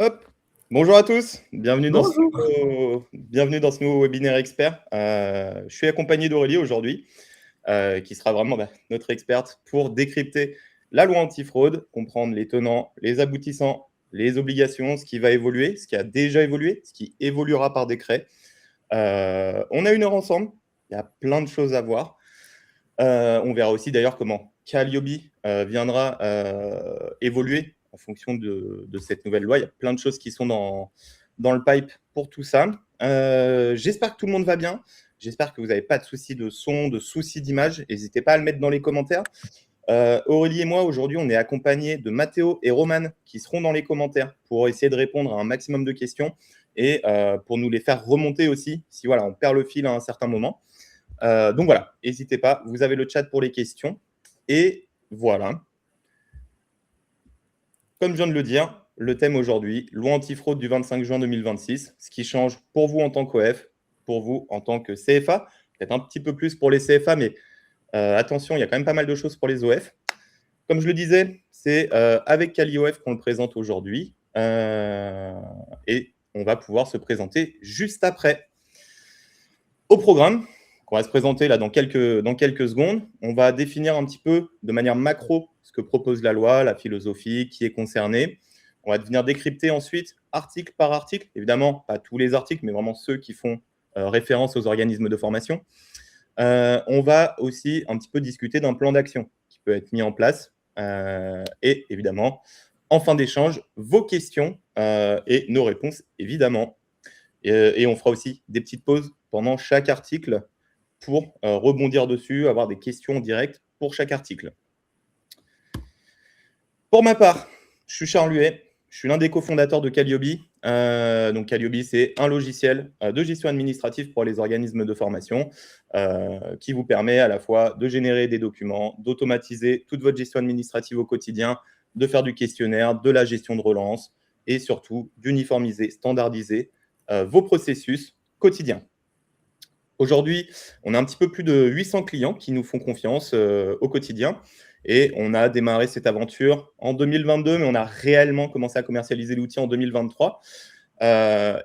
Hop! Bonjour à tous, Bonjour. bienvenue dans ce nouveau webinaire expert. Je suis accompagné d'Aurélie aujourd'hui, qui sera vraiment notre experte pour décrypter la loi antifraude, comprendre les tenants, les aboutissants, les obligations, ce qui va évoluer, ce qui a déjà évolué, ce qui évoluera par décret. On a 1 heure ensemble, il y a plein de choses à voir. On verra aussi d'ailleurs comment Calliope viendra évoluer en fonction de cette nouvelle loi. Il y a plein de choses qui sont dans le pipe pour tout ça. J'espère que tout le monde va bien. J'espère que vous n'avez pas de soucis de son, de soucis d'image. N'hésitez pas à le mettre dans les commentaires. Aurélie et moi, aujourd'hui, on est accompagnés de Mathéo et Roman qui seront dans les commentaires pour essayer de répondre à un maximum de questions et pour nous les faire remonter aussi si voilà, on perd le fil à un certain moment. Donc voilà, n'hésitez pas, vous avez le chat pour les questions. Et voilà. Comme je viens de le dire, le thème aujourd'hui, loi antifraude du 25 juin 2026, ce qui change pour vous en tant qu'OF, pour vous en tant que CFA, peut-être un petit peu plus pour les CFA, mais attention, il y a quand même pas mal de choses pour les OF. Comme je le disais, c'est avec CaliOF qu'on le présente aujourd'hui. Et on va pouvoir se présenter juste après. Au programme, on va se présenter là dans quelques secondes. On va définir un petit peu de manière macro ce que propose la loi, la philosophie, qui est concerné. On va venir décrypter ensuite article par article. Évidemment, pas tous les articles, mais vraiment ceux qui font référence aux organismes de formation. On va aussi un petit peu discuter d'un plan d'action qui peut être mis en place. Et évidemment, en fin d'échange, vos questions et nos réponses, évidemment. Et on fera aussi des petites pauses pendant chaque article pour rebondir dessus, avoir des questions directes pour chaque article. Pour ma part, je suis Charles Huet, je suis l'un des cofondateurs de Calliope. Donc Calliope, c'est un logiciel de gestion administrative pour les organismes de formation qui vous permet à la fois de générer des documents, d'automatiser toute votre gestion administrative au quotidien, de faire du questionnaire, de la gestion de relance et surtout d'uniformiser, standardiser vos processus quotidiens. Aujourd'hui, on a un petit peu plus de 800 clients qui nous font confiance au quotidien. Et on a démarré cette aventure en 2022, mais on a réellement commencé à commercialiser l'outil en 2023.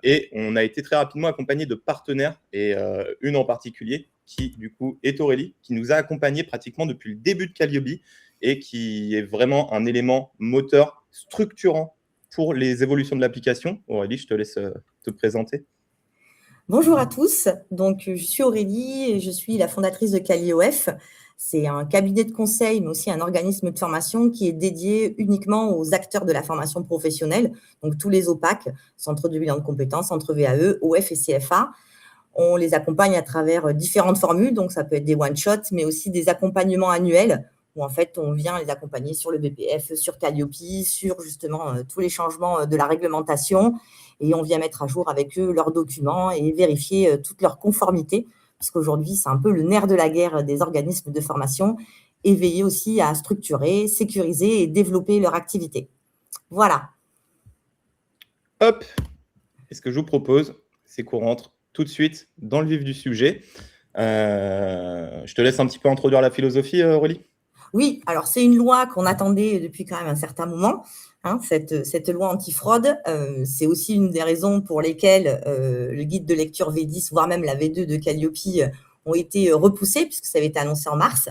Et on a été très rapidement accompagné de partenaires, et une en particulier, qui du coup est Aurélie, qui nous a accompagnés pratiquement depuis le début de Calliope et qui est vraiment un élément moteur structurant pour les évolutions de l'application. Aurélie, je te laisse te présenter. Bonjour à tous. Donc, je suis Aurélie et je suis la fondatrice de CaliOF. C'est un cabinet de conseil, mais aussi un organisme de formation qui est dédié uniquement aux acteurs de la formation professionnelle, donc tous les OPAC, Centre de bilan de compétences, Centre VAE, OF et CFA. On les accompagne à travers différentes formules, donc ça peut être des one-shots, mais aussi des accompagnements annuels où en fait on vient les accompagner sur le BPF, sur Calliope, sur justement tous les changements de la réglementation, et on vient mettre à jour avec eux leurs documents et vérifier toute leur conformité, puisqu'aujourd'hui c'est un peu le nerf de la guerre des organismes de formation, et veiller aussi à structurer, sécuriser et développer leur activité. Voilà. Hop! Et ce que je vous propose, c'est qu'on rentre tout de suite dans le vif du sujet. Je te laisse un petit peu introduire la philosophie, Aurélie. Oui, alors c'est une loi qu'on attendait depuis quand même un certain moment, hein, cette loi antifraude. C'est aussi une des raisons pour lesquelles le guide de lecture V10, voire même la V2 de Calliope, ont été repoussés, puisque ça avait été annoncé en mars,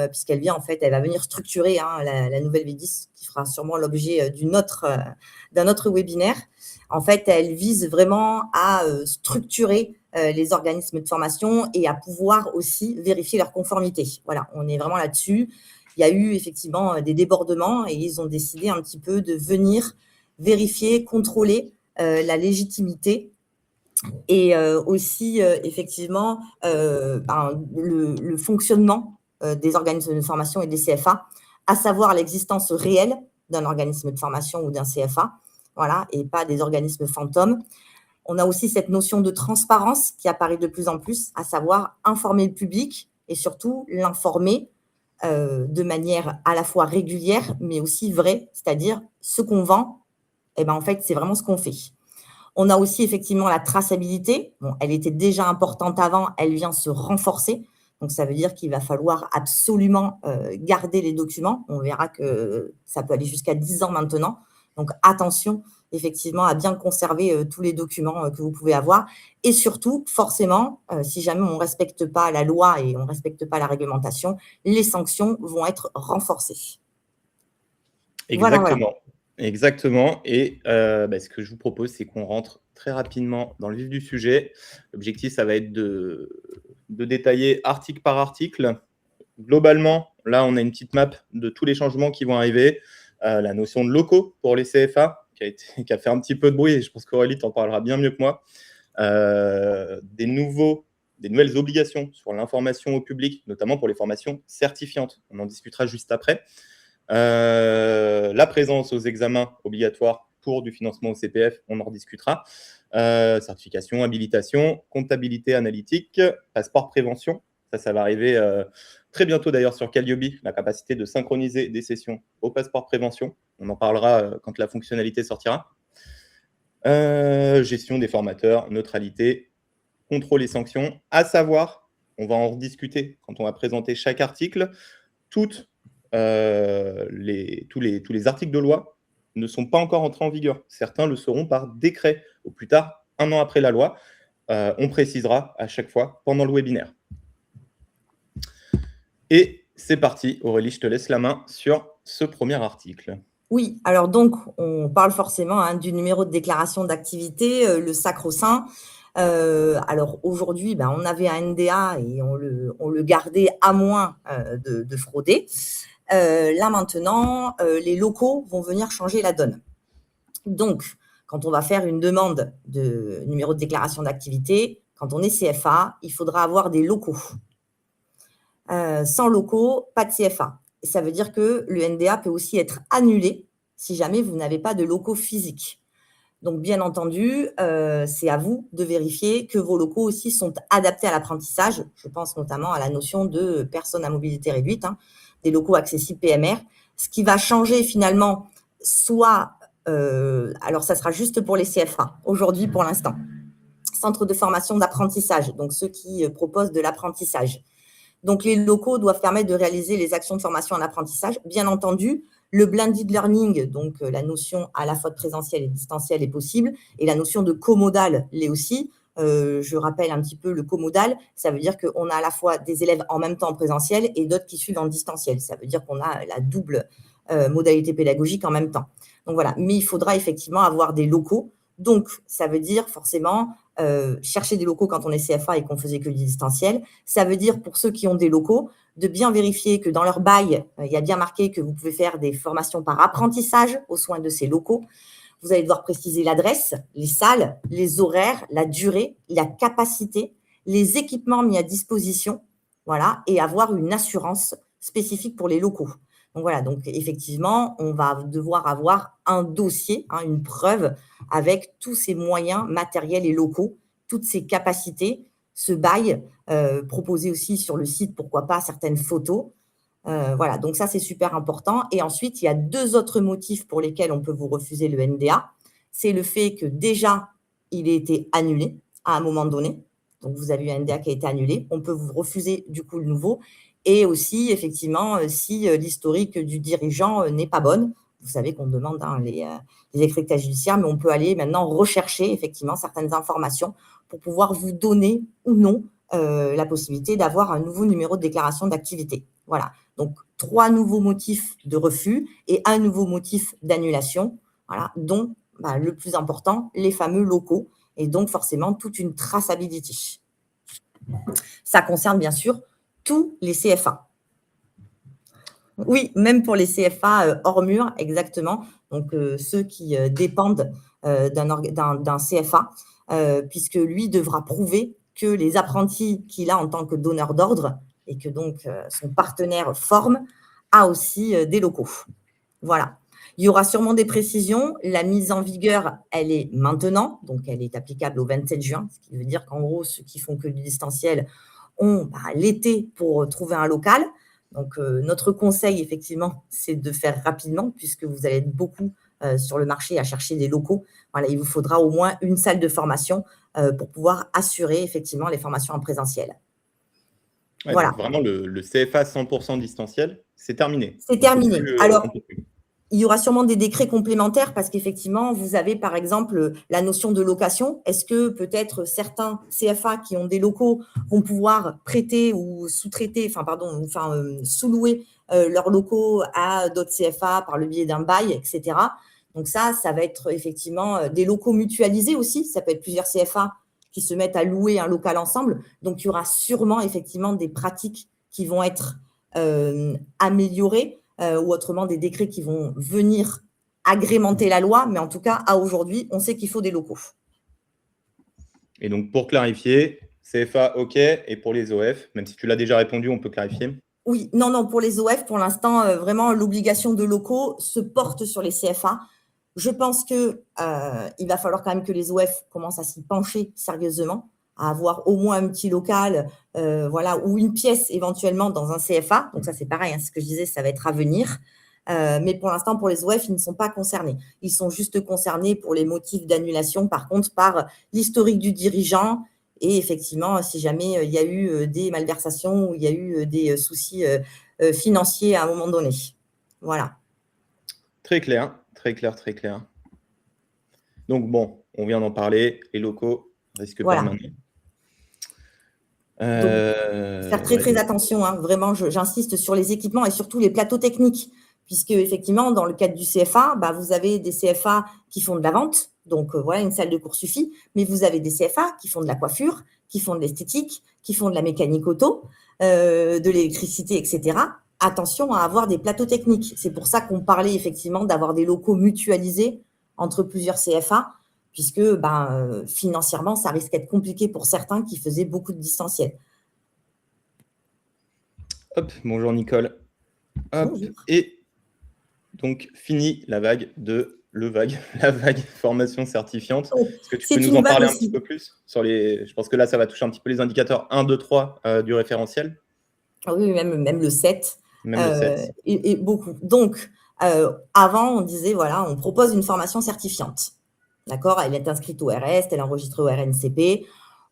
puisqu'elle vient en fait, elle va venir structurer la nouvelle V10, qui fera sûrement l'objet d'un autre webinaire. En fait, elle vise vraiment à structurer les organismes de formation et à pouvoir aussi vérifier leur conformité. Voilà, on est vraiment là-dessus. Il y a eu effectivement des débordements et ils ont décidé un petit peu de venir vérifier, contrôler la légitimité et aussi effectivement le fonctionnement des organismes de formation et des CFA, à savoir l'existence réelle d'un organisme de formation ou d'un CFA, voilà, et pas des organismes fantômes. On a aussi cette notion de transparence qui apparaît de plus en plus, à savoir informer le public et surtout l'informer de manière à la fois régulière, mais aussi vraie, c'est-à-dire ce qu'on vend, eh ben, en fait, c'est vraiment ce qu'on fait. On a aussi effectivement la traçabilité. Bon, elle était déjà importante avant, elle vient se renforcer. Donc, ça veut dire qu'il va falloir absolument garder les documents. On verra que ça peut aller jusqu'à 10 ans maintenant. Donc, attention, effectivement, à bien conserver tous les documents que vous pouvez avoir. Et surtout, forcément, si jamais on ne respecte pas la loi et on ne respecte pas la réglementation, les sanctions vont être renforcées. Voilà, voilà. Exactement, exactement et ce que je vous propose, c'est qu'on rentre très rapidement dans le vif du sujet. L'objectif, ça va être de détailler article par article. Globalement, là, on a une petite map de tous les changements qui vont arriver. La notion de locaux pour les CFA, qui a fait un petit peu de bruit, et je pense qu'Aurélie t'en parlera bien mieux que moi. Des nouvelles obligations sur l'information au public, notamment pour les formations certifiantes. On en discutera juste après. La présence aux examens obligatoires pour du financement au CPF, on en rediscutera. Certification, habilitation, comptabilité analytique, passeport prévention. Ça va arriver très bientôt d'ailleurs sur Calliope, la capacité de synchroniser des sessions au passeport prévention. On en parlera quand la fonctionnalité sortira. Gestion des formateurs, neutralité, contrôle et sanctions. À savoir, on va en rediscuter quand on va présenter chaque article. Tous les articles de loi ne sont pas encore entrés en vigueur. Certains le seront par décret, au plus tard, 1 an après la loi. On précisera à chaque fois pendant le webinaire. Et c'est parti, Aurélie, je te laisse la main sur ce premier article. Oui, alors donc, on parle forcément du numéro de déclaration d'activité, le sacro-saint. Alors aujourd'hui, on avait un NDA et on le gardait à moins de frauder. Là maintenant, les locaux vont venir changer la donne. Donc, quand on va faire une demande de numéro de déclaration d'activité, quand on est CFA, il faudra avoir des locaux. Sans locaux, pas de CFA. Et ça veut dire que le NDA peut aussi être annulé si jamais vous n'avez pas de locaux physiques. Donc, bien entendu, c'est à vous de vérifier que vos locaux aussi sont adaptés à l'apprentissage. Je pense notamment à la notion de personnes à mobilité réduite, des locaux accessibles PMR. Ce qui va changer finalement, alors ça sera juste pour les CFA, aujourd'hui pour l'instant. Centre de formation d'apprentissage, donc ceux qui proposent de l'apprentissage. Donc, les locaux doivent permettre de réaliser les actions de formation en apprentissage. Bien entendu, le blended learning, donc la notion à la fois de présentiel et distanciel est possible, et la notion de comodal l'est aussi. Je rappelle un petit peu le comodal, ça veut dire qu'on a à la fois des élèves en même temps en présentiel et d'autres qui suivent en distanciel. Ça veut dire qu'on a la double modalité pédagogique en même temps. Donc voilà, mais il faudra effectivement avoir des locaux. Donc, ça veut dire forcément chercher des locaux quand on est CFA et qu'on faisait que du distanciel. Ça veut dire, pour ceux qui ont des locaux, de bien vérifier que dans leur bail, il y a bien marqué que vous pouvez faire des formations par apprentissage aux soins de ces locaux. Vous allez devoir préciser l'adresse, les salles, les horaires, la durée, la capacité, les équipements mis à disposition, voilà, et avoir une assurance spécifique pour les locaux. Donc voilà, donc effectivement, on va devoir avoir un dossier, une preuve avec tous ces moyens matériels et locaux, toutes ces capacités, ce bail, proposé aussi sur le site, pourquoi pas, certaines photos. Voilà, donc ça, c'est super important. Et ensuite, il y a 2 autres motifs pour lesquels on peut vous refuser le NDA. C'est le fait que déjà, il a été annulé à un moment donné. Donc, vous avez eu un NDA qui a été annulé. On peut vous refuser du coup le nouveau. Et aussi, effectivement, si l'historique du dirigeant n'est pas bonne. Vous savez qu'on demande les extraits judiciaires, mais on peut aller maintenant rechercher effectivement certaines informations pour pouvoir vous donner ou non la possibilité d'avoir un nouveau numéro de déclaration d'activité. Voilà, donc 3 nouveaux motifs de refus et un nouveau motif d'annulation, voilà, dont le plus important, les fameux locaux, et donc forcément toute une traçabilité. Ça concerne bien sûr tous les CFA. Oui, même pour les CFA hors mur, exactement. Donc, ceux qui dépendent d'un CFA, puisque lui devra prouver que les apprentis qu'il a en tant que donneur d'ordre et que donc son partenaire forme a aussi des locaux. Voilà. Il y aura sûrement des précisions. La mise en vigueur, elle est maintenant, donc elle est applicable au 27 juin, ce qui veut dire qu'en gros, ceux qui font que du distanciel ont l'été pour trouver un local. Donc, notre conseil, effectivement, c'est de faire rapidement, puisque vous allez être beaucoup sur le marché à chercher des locaux. Voilà, il vous faudra au moins une salle de formation pour pouvoir assurer, effectivement, les formations en présentiel. Ouais, voilà. Donc vraiment, le CFA 100% distanciel, c'est terminé. C'est terminé. Alors, il y aura sûrement des décrets complémentaires parce qu'effectivement, vous avez par exemple la notion de location. Est-ce que peut-être certains CFA qui ont des locaux vont pouvoir prêter ou sous-traiter, sous-louer leurs locaux à d'autres CFA par le biais d'un bail, etc. Donc ça va être effectivement des locaux mutualisés aussi. Ça peut être plusieurs CFA qui se mettent à louer un local ensemble. Donc il y aura sûrement effectivement des pratiques qui vont être améliorées. Ou autrement des décrets qui vont venir agrémenter la loi, mais en tout cas, à aujourd'hui, on sait qu'il faut des locaux. Et donc, pour clarifier, CFA, OK, et pour les OF, même si tu l'as déjà répondu, on peut clarifier? Oui, non, pour les OF, pour l'instant, vraiment, l'obligation de locaux se porte sur les CFA. Je pense qu'il va falloir quand même que les OF commencent à s'y pencher sérieusement, à avoir au moins un petit local, ou une pièce éventuellement dans un CFA. Donc ça, c'est pareil, ce que je disais, ça va être à venir. Mais pour l'instant, pour les OF, ils ne sont pas concernés. Ils sont juste concernés pour les motifs d'annulation, par contre, par l'historique du dirigeant et effectivement, si jamais il y a eu des malversations ou il y a eu des soucis financiers à un moment donné. Voilà. Très clair, très clair, très clair. Donc bon, on vient d'en parler, les locaux risquent permanents. Faire très attention, vraiment, j'insiste sur les équipements et surtout les plateaux techniques, puisque effectivement, dans le cadre du CFA, vous avez des CFA qui font de la vente, donc une salle de cours suffit, mais vous avez des CFA qui font de la coiffure, qui font de l'esthétique, qui font de la mécanique auto, de l'électricité, etc. Attention à avoir des plateaux techniques. C'est pour ça qu'on parlait effectivement d'avoir des locaux mutualisés entre plusieurs CFA, puisque financièrement, ça risque d'être compliqué pour certains qui faisaient beaucoup de distanciel. Hop, bonjour Nicole. Hop, bonjour. Et donc, fini la vague formation certifiante. Est-ce que tu peux nous en parler un petit peu plus sur les... Je pense que là, ça va toucher un petit peu les indicateurs 1, 2, 3 du référentiel. Oui, même le 7. Même le 7. Et beaucoup. Donc, avant, on disait, on propose une formation certifiante. D'accord, elle est inscrite au RS, elle est enregistrée au RNCP.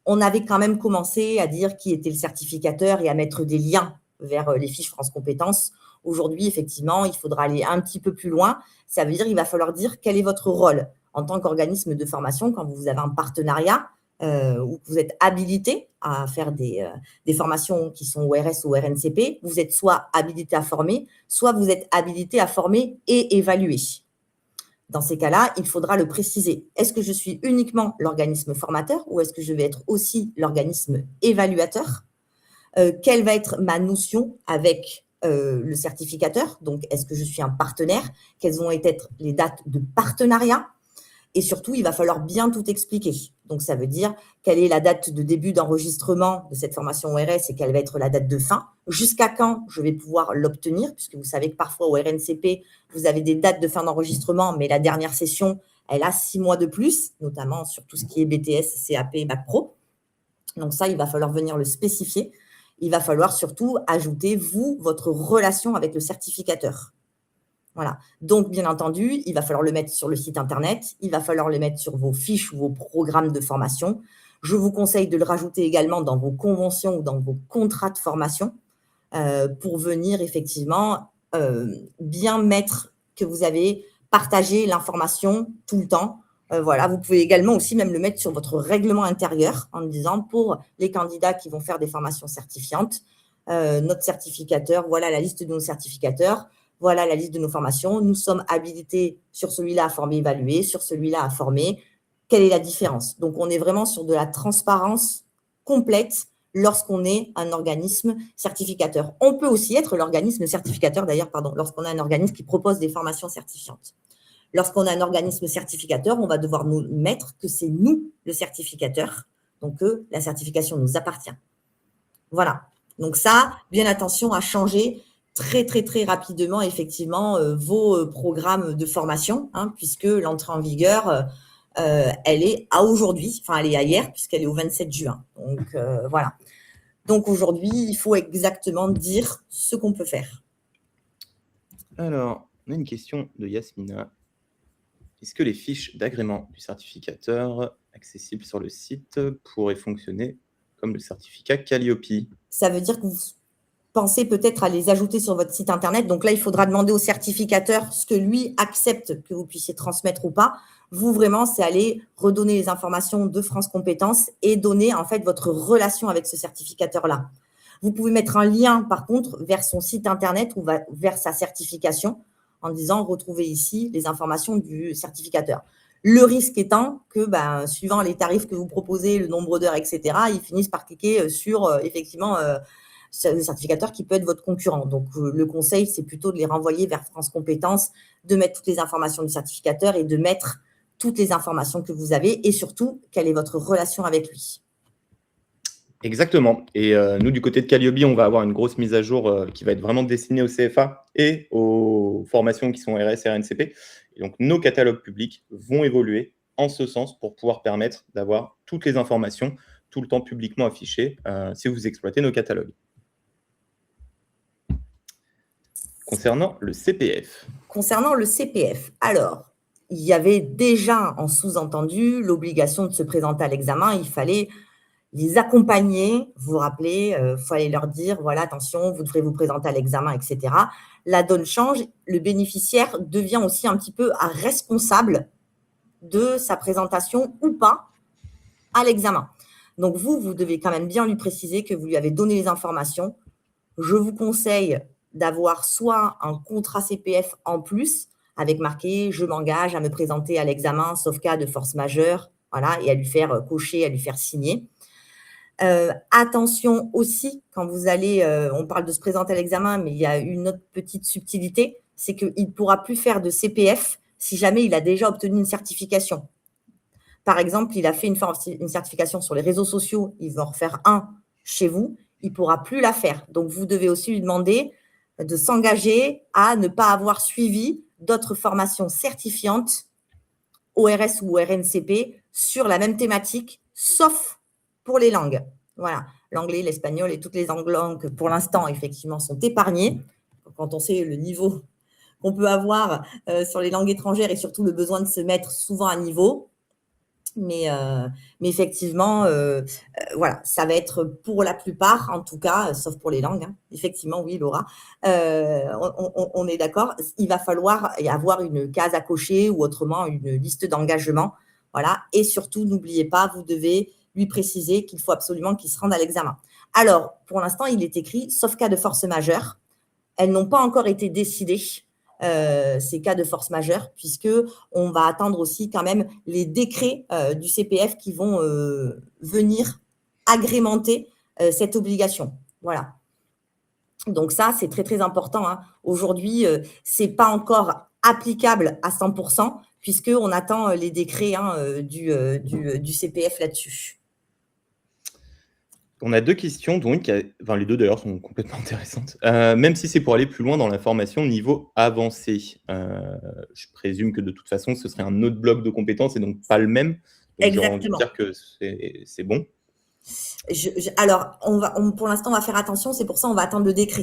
On avait quand même commencé à dire qui était le certificateur et à mettre des liens vers les fiches France Compétences. Aujourd'hui, effectivement, il faudra aller un petit peu plus loin. Ça veut dire qu'il va falloir dire quel est votre rôle en tant qu'organisme de formation quand vous avez un partenariat ou que vous êtes habilité à faire des formations qui sont au RS ou au RNCP. Vous êtes soit habilité à former, soit vous êtes habilité à former et évaluer. Dans ces cas-là, il faudra le préciser. Est-ce que je suis uniquement l'organisme formateur ou est-ce que je vais être aussi l'organisme évaluateur? Quelle va être ma notion avec le certificateur? Donc, est-ce que je suis un partenaire? Quelles vont être les dates de partenariat? Et surtout, il va falloir bien tout expliquer. Donc, ça veut dire quelle est la date de début d'enregistrement de cette formation ORS et quelle va être la date de fin, jusqu'à quand je vais pouvoir l'obtenir, puisque vous savez que parfois au RNCP, vous avez des dates de fin d'enregistrement, mais la dernière session, elle a 6 mois de plus, notamment sur tout ce qui est BTS, CAP, Bac Pro. Donc ça, il va falloir venir le spécifier. Il va falloir surtout ajouter, vous, votre relation avec le certificateur. Voilà. Donc, bien entendu, il va falloir le mettre sur le site Internet, il va falloir le mettre sur vos fiches ou vos programmes de formation. Je vous conseille de le rajouter également dans vos conventions ou dans vos contrats de formation pour venir effectivement bien mettre que vous avez partagé l'information tout le temps. Vous pouvez également aussi même le mettre sur votre règlement intérieur en disant pour les candidats qui vont faire des formations certifiantes, notre certificateur, voilà la liste de nos certificateurs. Voilà la liste de nos formations. Nous sommes habilités sur celui-là à former, évaluer, sur celui-là à former. Quelle est la différence? Donc, on est vraiment sur de la transparence complète lorsqu'on est un organisme certificateur. On peut aussi être l'organisme certificateur, d'ailleurs, lorsqu'on a un organisme qui propose des formations certifiantes. Lorsqu'on a un organisme certificateur, on va devoir nous mettre que c'est nous le certificateur, donc que la certification nous appartient. Voilà. Donc ça, bien attention à changer très rapidement, effectivement, vos programmes de formation, puisque l'entrée en vigueur, elle est à aujourd'hui, elle est à hier, puisqu'elle est au 27 juin. Donc, voilà. Donc, aujourd'hui, il faut exactement dire ce qu'on peut faire. Alors, on a une question de Yasmina. Est-ce que les fiches d'agrément du certificateur accessibles sur le site pourraient fonctionner comme le certificat Calliope? Ça veut dire que pensez peut-être à les ajouter sur votre site internet. Donc là, il faudra demander au certificateur ce que lui accepte que vous puissiez transmettre ou pas. Vous, vraiment, c'est aller redonner les informations de France Compétences et donner en fait votre relation avec ce certificateur-là. Vous pouvez mettre un lien, par contre, vers son site internet ou vers sa certification en disant « Retrouvez ici les informations du certificateur ». Le risque étant que, suivant les tarifs que vous proposez, le nombre d'heures, etc., ils finissent par cliquer sur, effectivement, le certificateur qui peut être votre concurrent. Donc, le conseil, c'est plutôt de les renvoyer vers France Compétences, de mettre toutes les informations du certificateur et de mettre toutes les informations que vous avez et surtout, quelle est votre relation avec lui. Exactement. Et nous, du côté de Calliope, on va avoir une grosse mise à jour qui va être vraiment destinée au CFA et aux formations qui sont RS et RNCP. Et donc, nos catalogues publics vont évoluer en ce sens pour pouvoir permettre d'avoir toutes les informations tout le temps publiquement affichées si vous exploitez nos catalogues. Concernant le CPF. Concernant le CPF, alors, il y avait déjà en sous-entendu l'obligation de se présenter à l'examen. Il fallait les accompagner, vous vous rappelez, il fallait leur dire, voilà, attention, vous devrez vous présenter à l'examen, etc. La donne change, le bénéficiaire devient aussi un petit peu responsable de sa présentation ou pas à l'examen. Donc, vous devez quand même bien lui préciser que vous lui avez donné les informations. Je vous conseille d'avoir soit un contrat CPF en plus, avec marqué « Je m'engage à me présenter à l'examen, sauf cas de force majeure », voilà, et à lui faire cocher, à lui faire signer. Attention aussi, quand vous allez, on parle de se présenter à l'examen, mais il y a une autre petite subtilité, c'est qu'il ne pourra plus faire de CPF si jamais il a déjà obtenu une certification. Par exemple, il a fait une certification sur les réseaux sociaux, il va en refaire un chez vous, il ne pourra plus la faire. Donc, vous devez aussi lui demander de s'engager à ne pas avoir suivi d'autres formations certifiantes, ORS ou RNCP, sur la même thématique, sauf pour les langues. Voilà, l'anglais, l'espagnol et toutes les langues, pour l'instant, effectivement, sont épargnées. Quand on sait le niveau qu'on peut avoir sur les langues étrangères et surtout le besoin de se mettre souvent à niveau. Mais effectivement, voilà, ça va être pour la plupart, en tout cas, sauf pour les langues, hein. Effectivement, oui, Laura, on est d'accord. Il va falloir avoir une case à cocher ou autrement une liste d'engagement. Voilà. Et surtout, n'oubliez pas, vous devez lui préciser qu'il faut absolument qu'il se rende à l'examen. Alors, pour l'instant, il est écrit, sauf cas de force majeure. Elles n'ont pas encore été décidées. Ces cas de force majeure, puisqu'on va attendre aussi quand même les décrets du CPF qui vont venir agrémenter cette obligation. Voilà. Donc ça, c'est très, très important, hein. Aujourd'hui, ce n'est pas encore applicable à 100%, puisqu'on attend les décrets du CPF là-dessus. On a deux questions, dont une les deux d'ailleurs sont complètement intéressantes. Même si c'est pour aller plus loin dans la formation niveau avancé, je présume que de toute façon, ce serait un autre bloc de compétences et donc pas le même. Donc j'ai envie de dire que c'est bon. Alors, pour l'instant, on va faire attention, c'est pour ça qu'on va attendre le décret.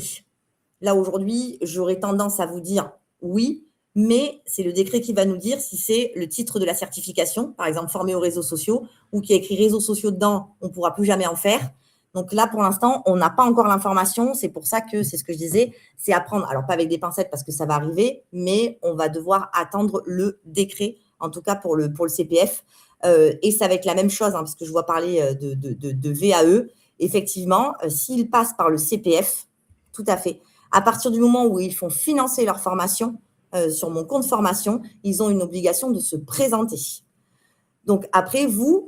Là, aujourd'hui, j'aurais tendance à vous dire oui, mais c'est le décret qui va nous dire si c'est le titre de la certification, par exemple formé aux réseaux sociaux, ou qui a écrit réseaux sociaux dedans, on ne pourra plus jamais en faire. Donc là, pour l'instant, on n'a pas encore l'information. C'est pour ça que, c'est ce que je disais, c'est à prendre, alors pas avec des pincettes parce que ça va arriver, mais on va devoir attendre le décret, en tout cas pour le CPF. Et ça va être la même chose, hein, parce que je vois parler de VAE. Effectivement, s'ils passent par le CPF, tout à fait, à partir du moment où ils font financer leur formation sur mon compte formation, ils ont une obligation de se présenter. Donc, après, vous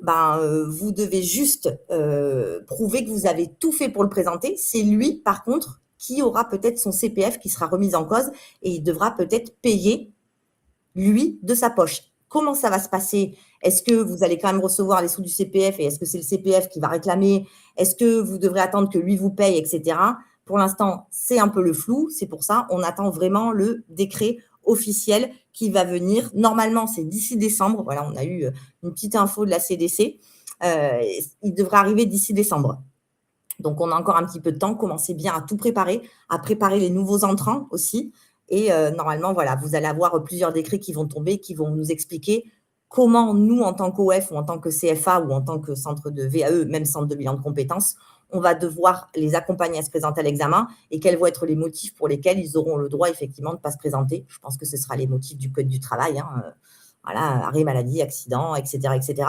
devez juste prouver que vous avez tout fait pour le présenter. C'est lui, par contre, qui aura peut-être son CPF qui sera remis en cause et il devra peut-être payer, lui, de sa poche. Comment ça va se passer? Est-ce que vous allez quand même recevoir les sous du CPF et est-ce que c'est le CPF qui va réclamer? Est-ce que vous devrez attendre que lui vous paye, etc. Pour l'instant, c'est un peu le flou. C'est pour ça on attend vraiment le décret officiel qui va venir. Normalement, c'est d'ici décembre. Voilà, on a eu une petite info de la CDC. Il devrait arriver d'ici décembre. Donc, on a encore un petit peu de temps. Commencez bien à tout préparer, à préparer les nouveaux entrants aussi. Et normalement, voilà, vous allez avoir plusieurs décrets qui vont tomber, qui vont nous expliquer comment nous, en tant qu'OF ou en tant que CFA ou en tant que centre de VAE, même centre de bilan de compétences, on va devoir les accompagner à se présenter à l'examen et quels vont être les motifs pour lesquels ils auront le droit effectivement de ne pas se présenter. Je pense que ce sera les motifs du Code du travail, voilà, arrêt maladie, accident, etc., etc.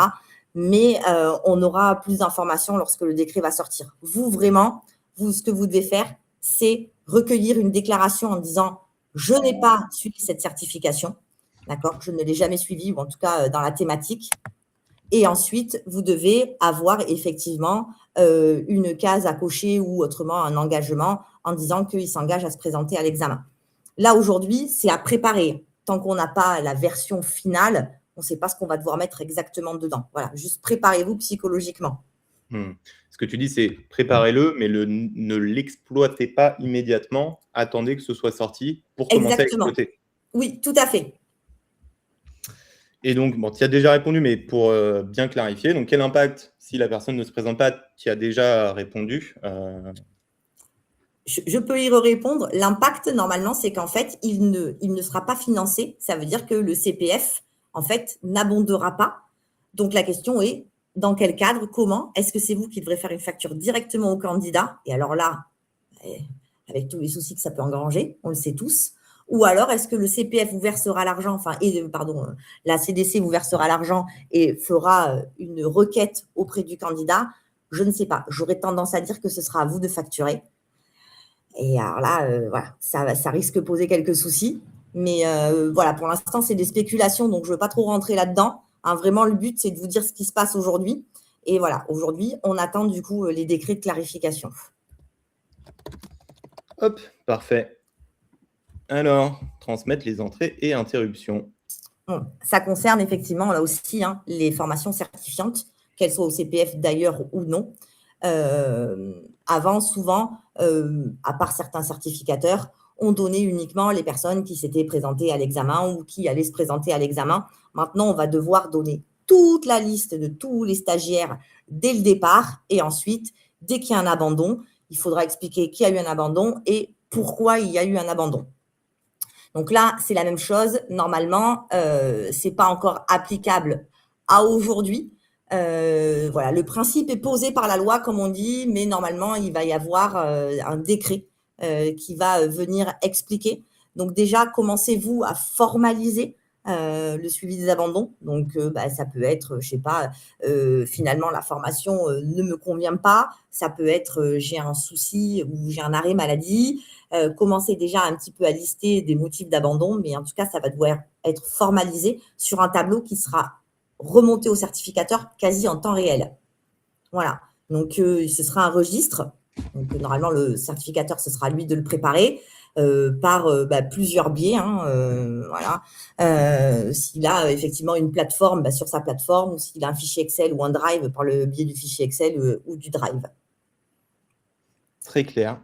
Mais on aura plus d'informations lorsque le décret va sortir. Vous, vraiment, ce que vous devez faire, c'est recueillir une déclaration en disant « Je n'ai pas suivi cette certification, d'accord, je ne l'ai jamais suivie, ou en tout cas dans la thématique ». Et ensuite, vous devez avoir effectivement une case à cocher ou autrement un engagement en disant qu'il s'engage à se présenter à l'examen. Là, aujourd'hui, c'est à préparer. Tant qu'on n'a pas la version finale, on ne sait pas ce qu'on va devoir mettre exactement dedans. Voilà, juste préparez-vous psychologiquement. Ce que tu dis, c'est préparez-le, mais ne l'exploitez pas immédiatement. Attendez que ce soit sorti pour commencer à exploiter. Oui, tout à fait. Et donc, bon, tu as déjà répondu, mais pour bien clarifier, donc quel impact si la personne ne se présente pas? Tu as déjà répondu. Je peux y répondre. L'impact, normalement, c'est qu'en fait, il ne sera pas financé. Ça veut dire que le CPF, en fait, n'abondera pas. Donc, la question est, dans quel cadre, comment? Est-ce que c'est vous qui devrez faire une facture directement au candidat? Et alors là, avec tous les soucis que ça peut engranger, on le sait tous. Ou alors, est-ce que le CPF vous versera l'argent, la CDC vous versera l'argent et fera une requête auprès du candidat? Je ne sais pas. J'aurais tendance à dire que ce sera à vous de facturer. Et alors là, voilà, ça risque de poser quelques soucis. Mais voilà, pour l'instant, c'est des spéculations, donc je ne veux pas trop rentrer là-dedans. Vraiment, le but, c'est de vous dire ce qui se passe aujourd'hui. Et voilà, aujourd'hui, on attend du coup les décrets de clarification. Hop, parfait. Alors, transmettre les entrées et interruptions. Bon, ça concerne effectivement, là aussi, les formations certifiantes, qu'elles soient au CPF d'ailleurs ou non. Avant, souvent, à part certains certificateurs, on donnait uniquement les personnes qui s'étaient présentées à l'examen ou qui allaient se présenter à l'examen. Maintenant, on va devoir donner toute la liste de tous les stagiaires dès le départ. Et ensuite, dès qu'il y a un abandon, il faudra expliquer qu'il y a eu un abandon et pourquoi il y a eu un abandon. Donc là, c'est la même chose. Normalement, ce n'est pas encore applicable à aujourd'hui. Voilà, le principe est posé par la loi, comme on dit, mais normalement, il va y avoir un décret qui va venir expliquer. Donc déjà, commencez-vous à formaliser le suivi des abandons. Donc, ça peut être, je ne sais pas, finalement, la formation ne me convient pas. Ça peut être, j'ai un souci ou j'ai un arrêt maladie. Commencez déjà un petit peu à lister des motifs d'abandon, mais en tout cas, ça va devoir être formalisé sur un tableau qui sera remonté au certificateur quasi en temps réel. Voilà. Donc, ce sera un registre. Donc, normalement, le certificateur, ce sera lui de le préparer par plusieurs biais. Voilà. S'il a effectivement une plateforme, sur sa plateforme, ou s'il a un fichier Excel ou un Drive par le biais du fichier Excel ou du Drive. Très clair.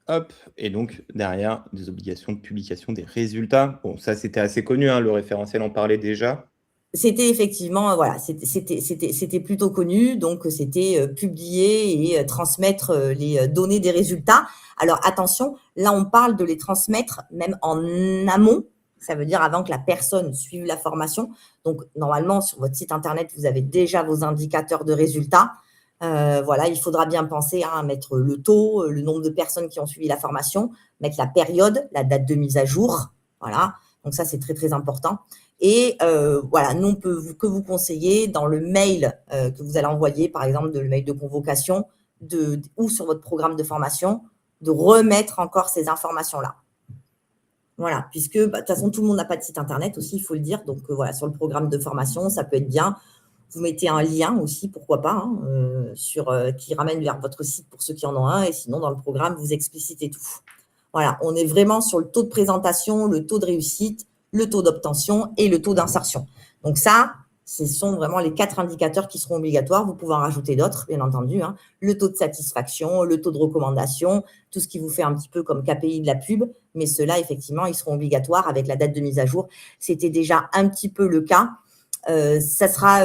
Hop, et donc derrière, des obligations de publication des résultats. Bon, ça, c'était assez connu, le référentiel en parlait déjà. C'était effectivement, voilà, c'était plutôt connu, donc c'était publier et transmettre les données des résultats. Alors attention, là on parle de les transmettre même en amont, ça veut dire avant que la personne suive la formation. Donc normalement sur votre site internet, vous avez déjà vos indicateurs de résultats. Voilà, il faudra bien penser à mettre le taux, le nombre de personnes qui ont suivi la formation, mettre la période, la date de mise à jour. Voilà, donc ça c'est très très important. Et voilà, nous, on peut que vous conseiller dans le mail que vous allez envoyer, par exemple, le mail de convocation ou sur votre programme de formation, de remettre encore ces informations-là. Voilà, puisque de toute façon, tout le monde n'a pas de site internet aussi, il faut le dire. Donc voilà, sur le programme de formation, ça peut être bien. Vous mettez un lien aussi, pourquoi pas, qui ramène vers votre site pour ceux qui en ont un. Et sinon, dans le programme, vous explicitez tout. Voilà, on est vraiment sur le taux de présentation, le taux de réussite, le taux d'obtention et le taux d'insertion. Donc ça, ce sont vraiment les 4 indicateurs qui seront obligatoires. Vous pouvez en rajouter d'autres, bien entendu. Le taux de satisfaction, le taux de recommandation, tout ce qui vous fait un petit peu comme KPI de la pub. Mais ceux-là, effectivement, ils seront obligatoires avec la date de mise à jour. C'était déjà un petit peu le cas. Ça sera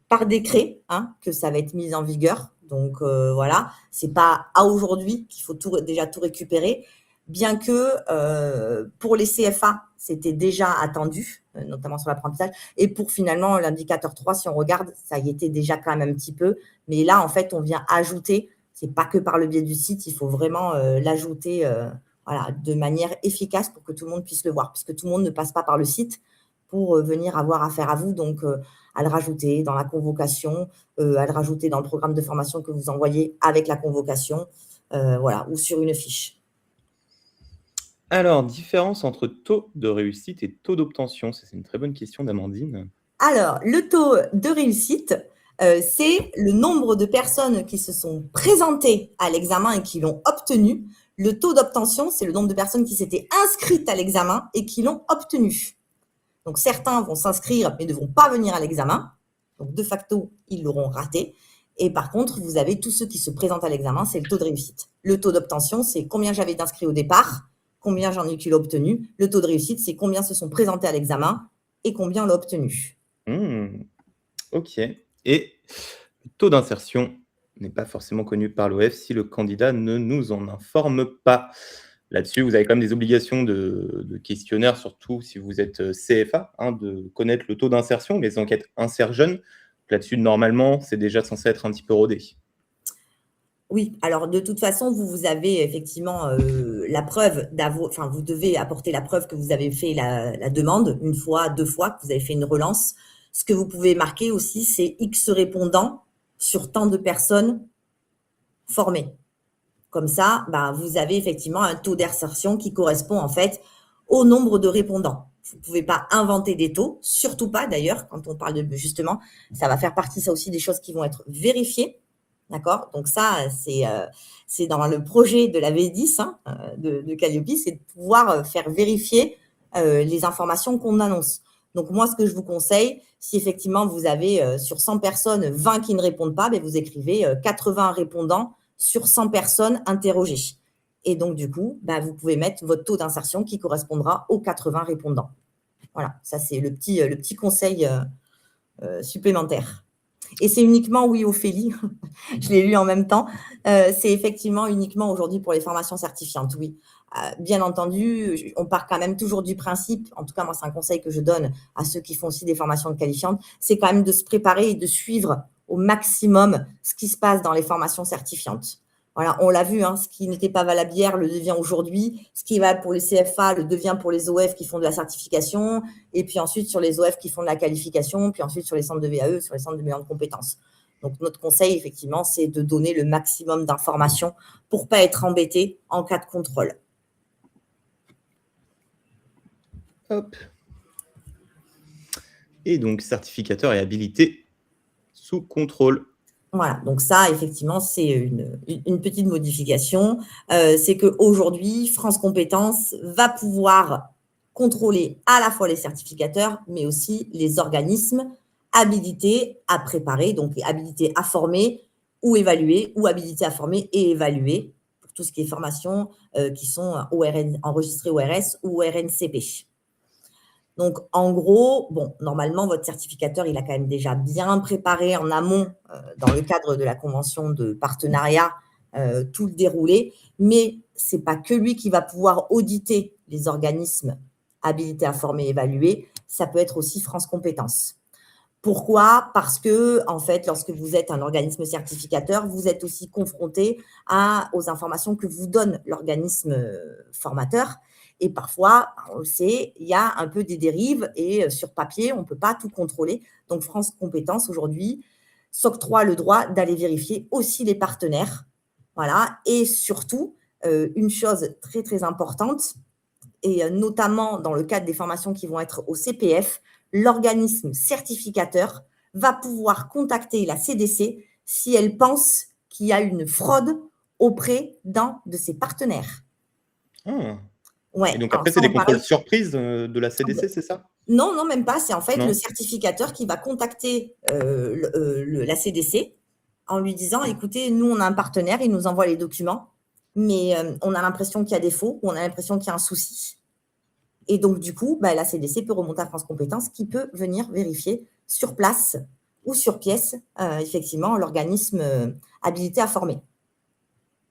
par décret que ça va être mis en vigueur. Donc voilà, c'est pas à aujourd'hui qu'il faut déjà tout récupérer. Bien que pour les CFA, c'était déjà attendu, notamment sur l'apprentissage. Et pour finalement l'indicateur 3, si on regarde, ça y était déjà quand même un petit peu. Mais là, en fait, on vient ajouter c'est pas que par le biais du site, il faut vraiment l'ajouter voilà, de manière efficace pour que tout le monde puisse le voir, puisque tout le monde ne passe pas par le site pour venir avoir affaire à vous. Donc, à le rajouter dans la convocation, à le rajouter dans le programme de formation que vous envoyez avec la convocation, voilà, ou sur une fiche. Alors, différence entre taux de réussite et taux d'obtention, c'est une très bonne question d'Amandine. Alors, le taux de réussite, c'est le nombre de personnes qui se sont présentées à l'examen et qui l'ont obtenu. Le taux d'obtention, c'est le nombre de personnes qui s'étaient inscrites à l'examen et qui l'ont obtenu. Donc, certains vont s'inscrire mais ne vont pas venir à l'examen. Donc, de facto, ils l'auront raté. Et par contre, vous avez tous ceux qui se présentent à l'examen, c'est le taux de réussite. Le taux d'obtention, c'est combien j'avais d'inscrits au départ, combien j'en ai qui l'ont obtenu. Le taux de réussite, c'est combien se sont présentés à l'examen et combien l'ont obtenu. Ok. Et le taux d'insertion n'est pas forcément connu par l'OF si le candidat ne nous en informe pas. Là-dessus, vous avez quand même des obligations de questionnaire, surtout si vous êtes CFA, de connaître le taux d'insertion. Les enquêtes Insert Jeune, là-dessus, normalement, c'est déjà censé être un petit peu rodé. Oui, alors de toute façon, vous avez effectivement la preuve enfin, vous devez apporter la preuve que vous avez fait la demande une fois, 2 fois, que vous avez fait une relance. Ce que vous pouvez marquer aussi, c'est X répondants sur tant de personnes formées. Comme ça, vous avez effectivement un taux d'insertion qui correspond en fait au nombre de répondants. Vous ne pouvez pas inventer des taux, surtout pas d'ailleurs, quand on parle de justement, ça va faire partie ça aussi des choses qui vont être vérifiées. D'accord? Donc ça, c'est dans le projet de la V10 de Calliope, c'est de pouvoir faire vérifier les informations qu'on annonce. Donc moi, ce que je vous conseille, si effectivement vous avez sur 100 personnes, 20 qui ne répondent pas, vous écrivez 80 répondants sur 100 personnes interrogées. Et donc du coup, vous pouvez mettre votre taux d'insertion qui correspondra aux 80 répondants. Voilà, ça c'est le petit conseil supplémentaire. Et c'est uniquement, oui, Ophélie, je l'ai lu en même temps, c'est effectivement uniquement aujourd'hui pour les formations certifiantes, oui. Bien entendu, on part quand même toujours du principe, en tout cas moi c'est un conseil que je donne à ceux qui font aussi des formations qualifiantes, c'est quand même de se préparer et de suivre au maximum ce qui se passe dans les formations certifiantes. Voilà, on l'a vu, ce qui n'était pas valable hier le devient aujourd'hui. Ce qui est valable pour les CFA le devient pour les OF qui font de la certification. Et puis ensuite, sur les OF qui font de la qualification. Puis ensuite, sur les centres de VAE, sur les centres de bilan de compétences. Donc, notre conseil, effectivement, c'est de donner le maximum d'informations pour ne pas être embêté en cas de contrôle. Hop. Et donc, certificateur et habilité sous contrôle. Voilà, donc ça, effectivement, c'est une petite modification. C'est qu'aujourd'hui, France Compétences va pouvoir contrôler à la fois les certificateurs, mais aussi les organismes habilités à préparer, donc habilités à former ou évaluer, ou habilités à former et évaluer, pour tout ce qui est formation qui sont enregistrées ORS ou RNCP. Donc, en gros, bon, normalement, votre certificateur, il a quand même déjà bien préparé en amont, dans le cadre de la convention de partenariat, tout le déroulé. Mais ce n'est pas que lui qui va pouvoir auditer les organismes habilités à former et évaluer. Ça peut être aussi France Compétences. Pourquoi? Parce que, en fait, lorsque vous êtes un organisme certificateur, vous êtes aussi confronté aux informations que vous donne l'organisme formateur. Et parfois, on le sait, il y a un peu des dérives et sur papier, on ne peut pas tout contrôler. Donc, France Compétences, aujourd'hui, s'octroie le droit d'aller vérifier aussi les partenaires. Voilà. Et surtout, une chose très, très importante, et notamment dans le cadre des formations qui vont être au CPF, l'organisme certificateur va pouvoir contacter la CDC si elle pense qu'il y a une fraude auprès d'un de ses partenaires. Ouais. Et donc après, c'est des contrôles surprises de la CDC, c'est ça? Non, non, même pas. C'est en fait le certificateur qui va contacter la CDC en lui disant, écoutez, nous, on a un partenaire, il nous envoie les documents, mais on a l'impression qu'il y a défaut ou on a l'impression qu'il y a un souci. Et donc, du coup, la CDC peut remonter à France Compétences qui peut venir vérifier sur place ou sur pièce, effectivement, l'organisme habilité à former.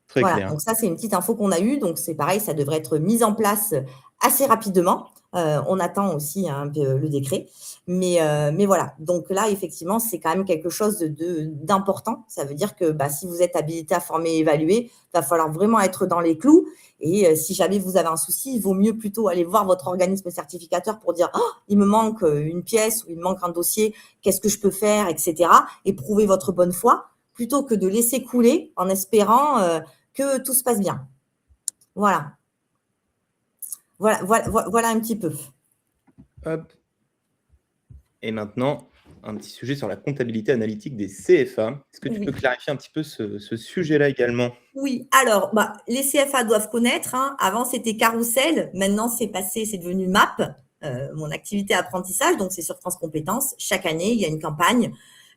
Très clair. Donc ça, c'est une petite info qu'on a eue. Donc, c'est pareil, ça devrait être mis en place assez rapidement. On attend aussi le décret. Mais voilà, donc là, effectivement, c'est quand même quelque chose d'important. Ça veut dire que si vous êtes habilité à former et évaluer, il va falloir vraiment être dans les clous. Et si jamais vous avez un souci, il vaut mieux plutôt aller voir votre organisme certificateur pour dire oh, il me manque une pièce ou il me manque un dossier, qu'est-ce que je peux faire, etc. Et prouver votre bonne foi, plutôt que de laisser couler en espérant que tout se passe bien. Voilà. Voilà un petit peu. Hop. Et maintenant, un petit sujet sur la comptabilité analytique des CFA. Est-ce que tu peux clarifier un petit peu ce sujet-là également? Oui, alors, les CFA doivent connaître. Avant, c'était Carrousel. Maintenant, c'est devenu MAP, mon activité apprentissage. Donc, c'est sur France Compétences. Chaque année, il y a une campagne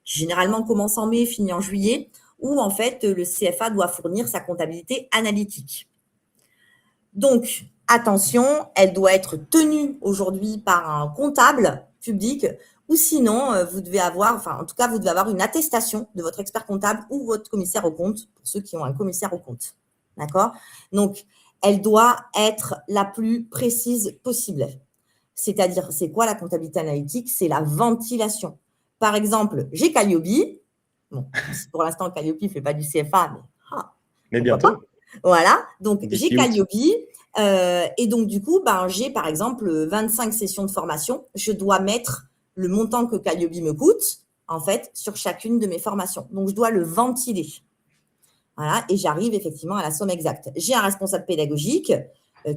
qui généralement commence en mai, finit en juillet, où en fait, le CFA doit fournir sa comptabilité analytique. Donc, attention, elle doit être tenue aujourd'hui par un comptable public ou sinon, vous devez avoir, en tout cas, vous devez avoir une attestation de votre expert comptable ou votre commissaire aux comptes, pour ceux qui ont un commissaire aux comptes. D'accord? Donc, elle doit être la plus précise possible. C'est-à-dire, c'est quoi la comptabilité analytique? C'est la ventilation. Par exemple, j'ai Calliope. Bon, pour l'instant, Calliope ne fait pas du CFA, mais bientôt. Pas. Voilà, donc j'ai Calliope. Et donc, du coup, j'ai par exemple 25 sessions de formation. Je dois mettre le montant que Calliope me coûte, en fait, sur chacune de mes formations. Donc, je dois le ventiler. Voilà, et j'arrive effectivement à la somme exacte. J'ai un responsable pédagogique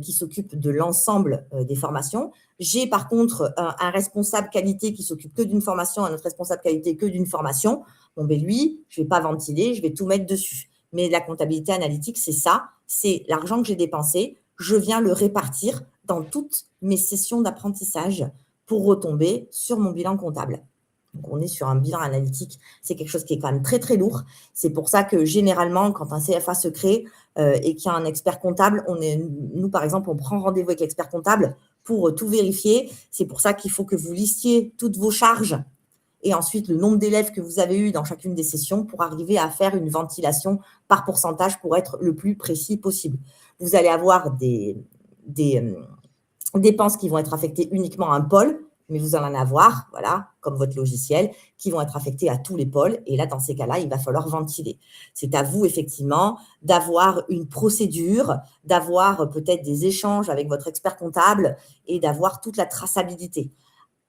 qui s'occupe de l'ensemble des formations. J'ai par contre un responsable qualité qui s'occupe que d'une formation, un autre responsable qualité que d'une formation. Bon, lui, je ne vais pas ventiler, je vais tout mettre dessus. Mais la comptabilité analytique, c'est ça, c'est l'argent que j'ai dépensé, je viens le répartir dans toutes mes sessions d'apprentissage pour retomber sur mon bilan comptable. Donc, on est sur un bilan analytique, c'est quelque chose qui est quand même très, très lourd. C'est pour ça que généralement, quand un CFA se crée et qu'il y a un expert comptable, nous, par exemple, on prend rendez-vous avec l'expert comptable pour tout vérifier. C'est pour ça qu'il faut que vous listiez toutes vos charges et ensuite le nombre d'élèves que vous avez eu dans chacune des sessions pour arriver à faire une ventilation par pourcentage pour être le plus précis possible. Vous allez avoir des dépenses qui vont être affectées uniquement à un pôle, mais vous allez en avoir, voilà, comme votre logiciel, qui vont être affectés à tous les pôles. Et là, dans ces cas-là, il va falloir ventiler. C'est à vous, effectivement, d'avoir une procédure, d'avoir peut-être des échanges avec votre expert comptable et d'avoir toute la traçabilité.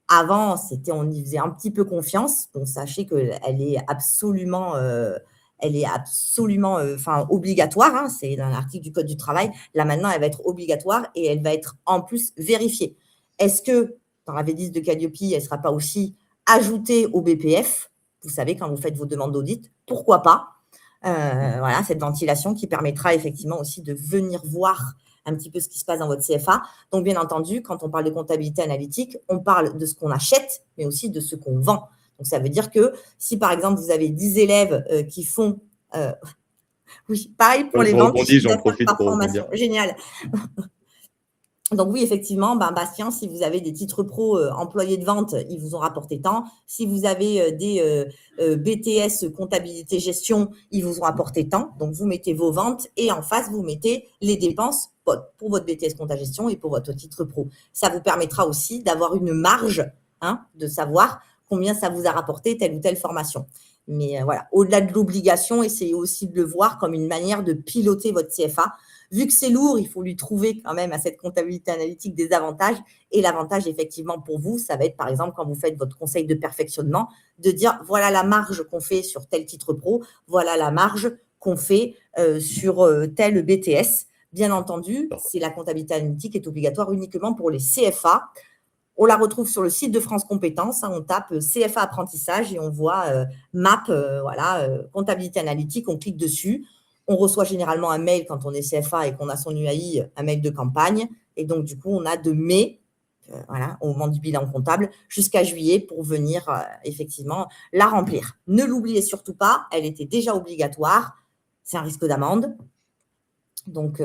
Avant, on y faisait un petit peu confiance. Bon, sachez qu'elle est absolument, obligatoire. C'est dans l'article du Code du travail. Là, maintenant, elle va être obligatoire et elle va être en plus vérifiée. Est-ce que dans la V10 de Calliope, elle ne sera pas aussi ajoutée au BPF? Vous savez, quand vous faites vos demandes d'audit, pourquoi pas? Voilà, cette ventilation qui permettra effectivement aussi de venir voir un petit peu ce qui se passe dans votre CFA. Donc, bien entendu, quand on parle de comptabilité analytique, on parle de ce qu'on achète, mais aussi de ce qu'on vend. Donc, ça veut dire que si, par exemple, vous avez 10 élèves qui font… oui, pareil pour les ventes. J'en profite pour rebondir. Génial. Donc oui, effectivement, Bastien, si vous avez des titres pro employés de vente, ils vous ont rapporté tant. Si vous avez des BTS comptabilité gestion, ils vous ont apporté tant. Donc vous mettez vos ventes et en face, vous mettez les dépenses pour votre BTS compta gestion et pour votre titre pro. Ça vous permettra aussi d'avoir une marge, de savoir combien ça vous a rapporté telle ou telle formation. Mais voilà, au-delà de l'obligation, essayez aussi de le voir comme une manière de piloter votre CFA. Vu que c'est lourd, il faut lui trouver quand même à cette comptabilité analytique des avantages. Et l'avantage, effectivement, pour vous, ça va être, par exemple, quand vous faites votre conseil de perfectionnement, de dire, voilà la marge qu'on fait sur tel titre pro, voilà la marge qu'on fait sur tel BTS. Bien entendu, c'est la comptabilité analytique est obligatoire uniquement pour les CFA. On la retrouve sur le site de France Compétences. On tape CFA apprentissage et on voit MAP, comptabilité analytique. On clique dessus. On reçoit généralement un mail quand on est CFA et qu'on a son UAI, un mail de campagne. Et donc, du coup, on a de mai, au moment du bilan comptable, jusqu'à juillet pour venir effectivement la remplir. Ne l'oubliez surtout pas, elle était déjà obligatoire. C'est un risque d'amende. Donc,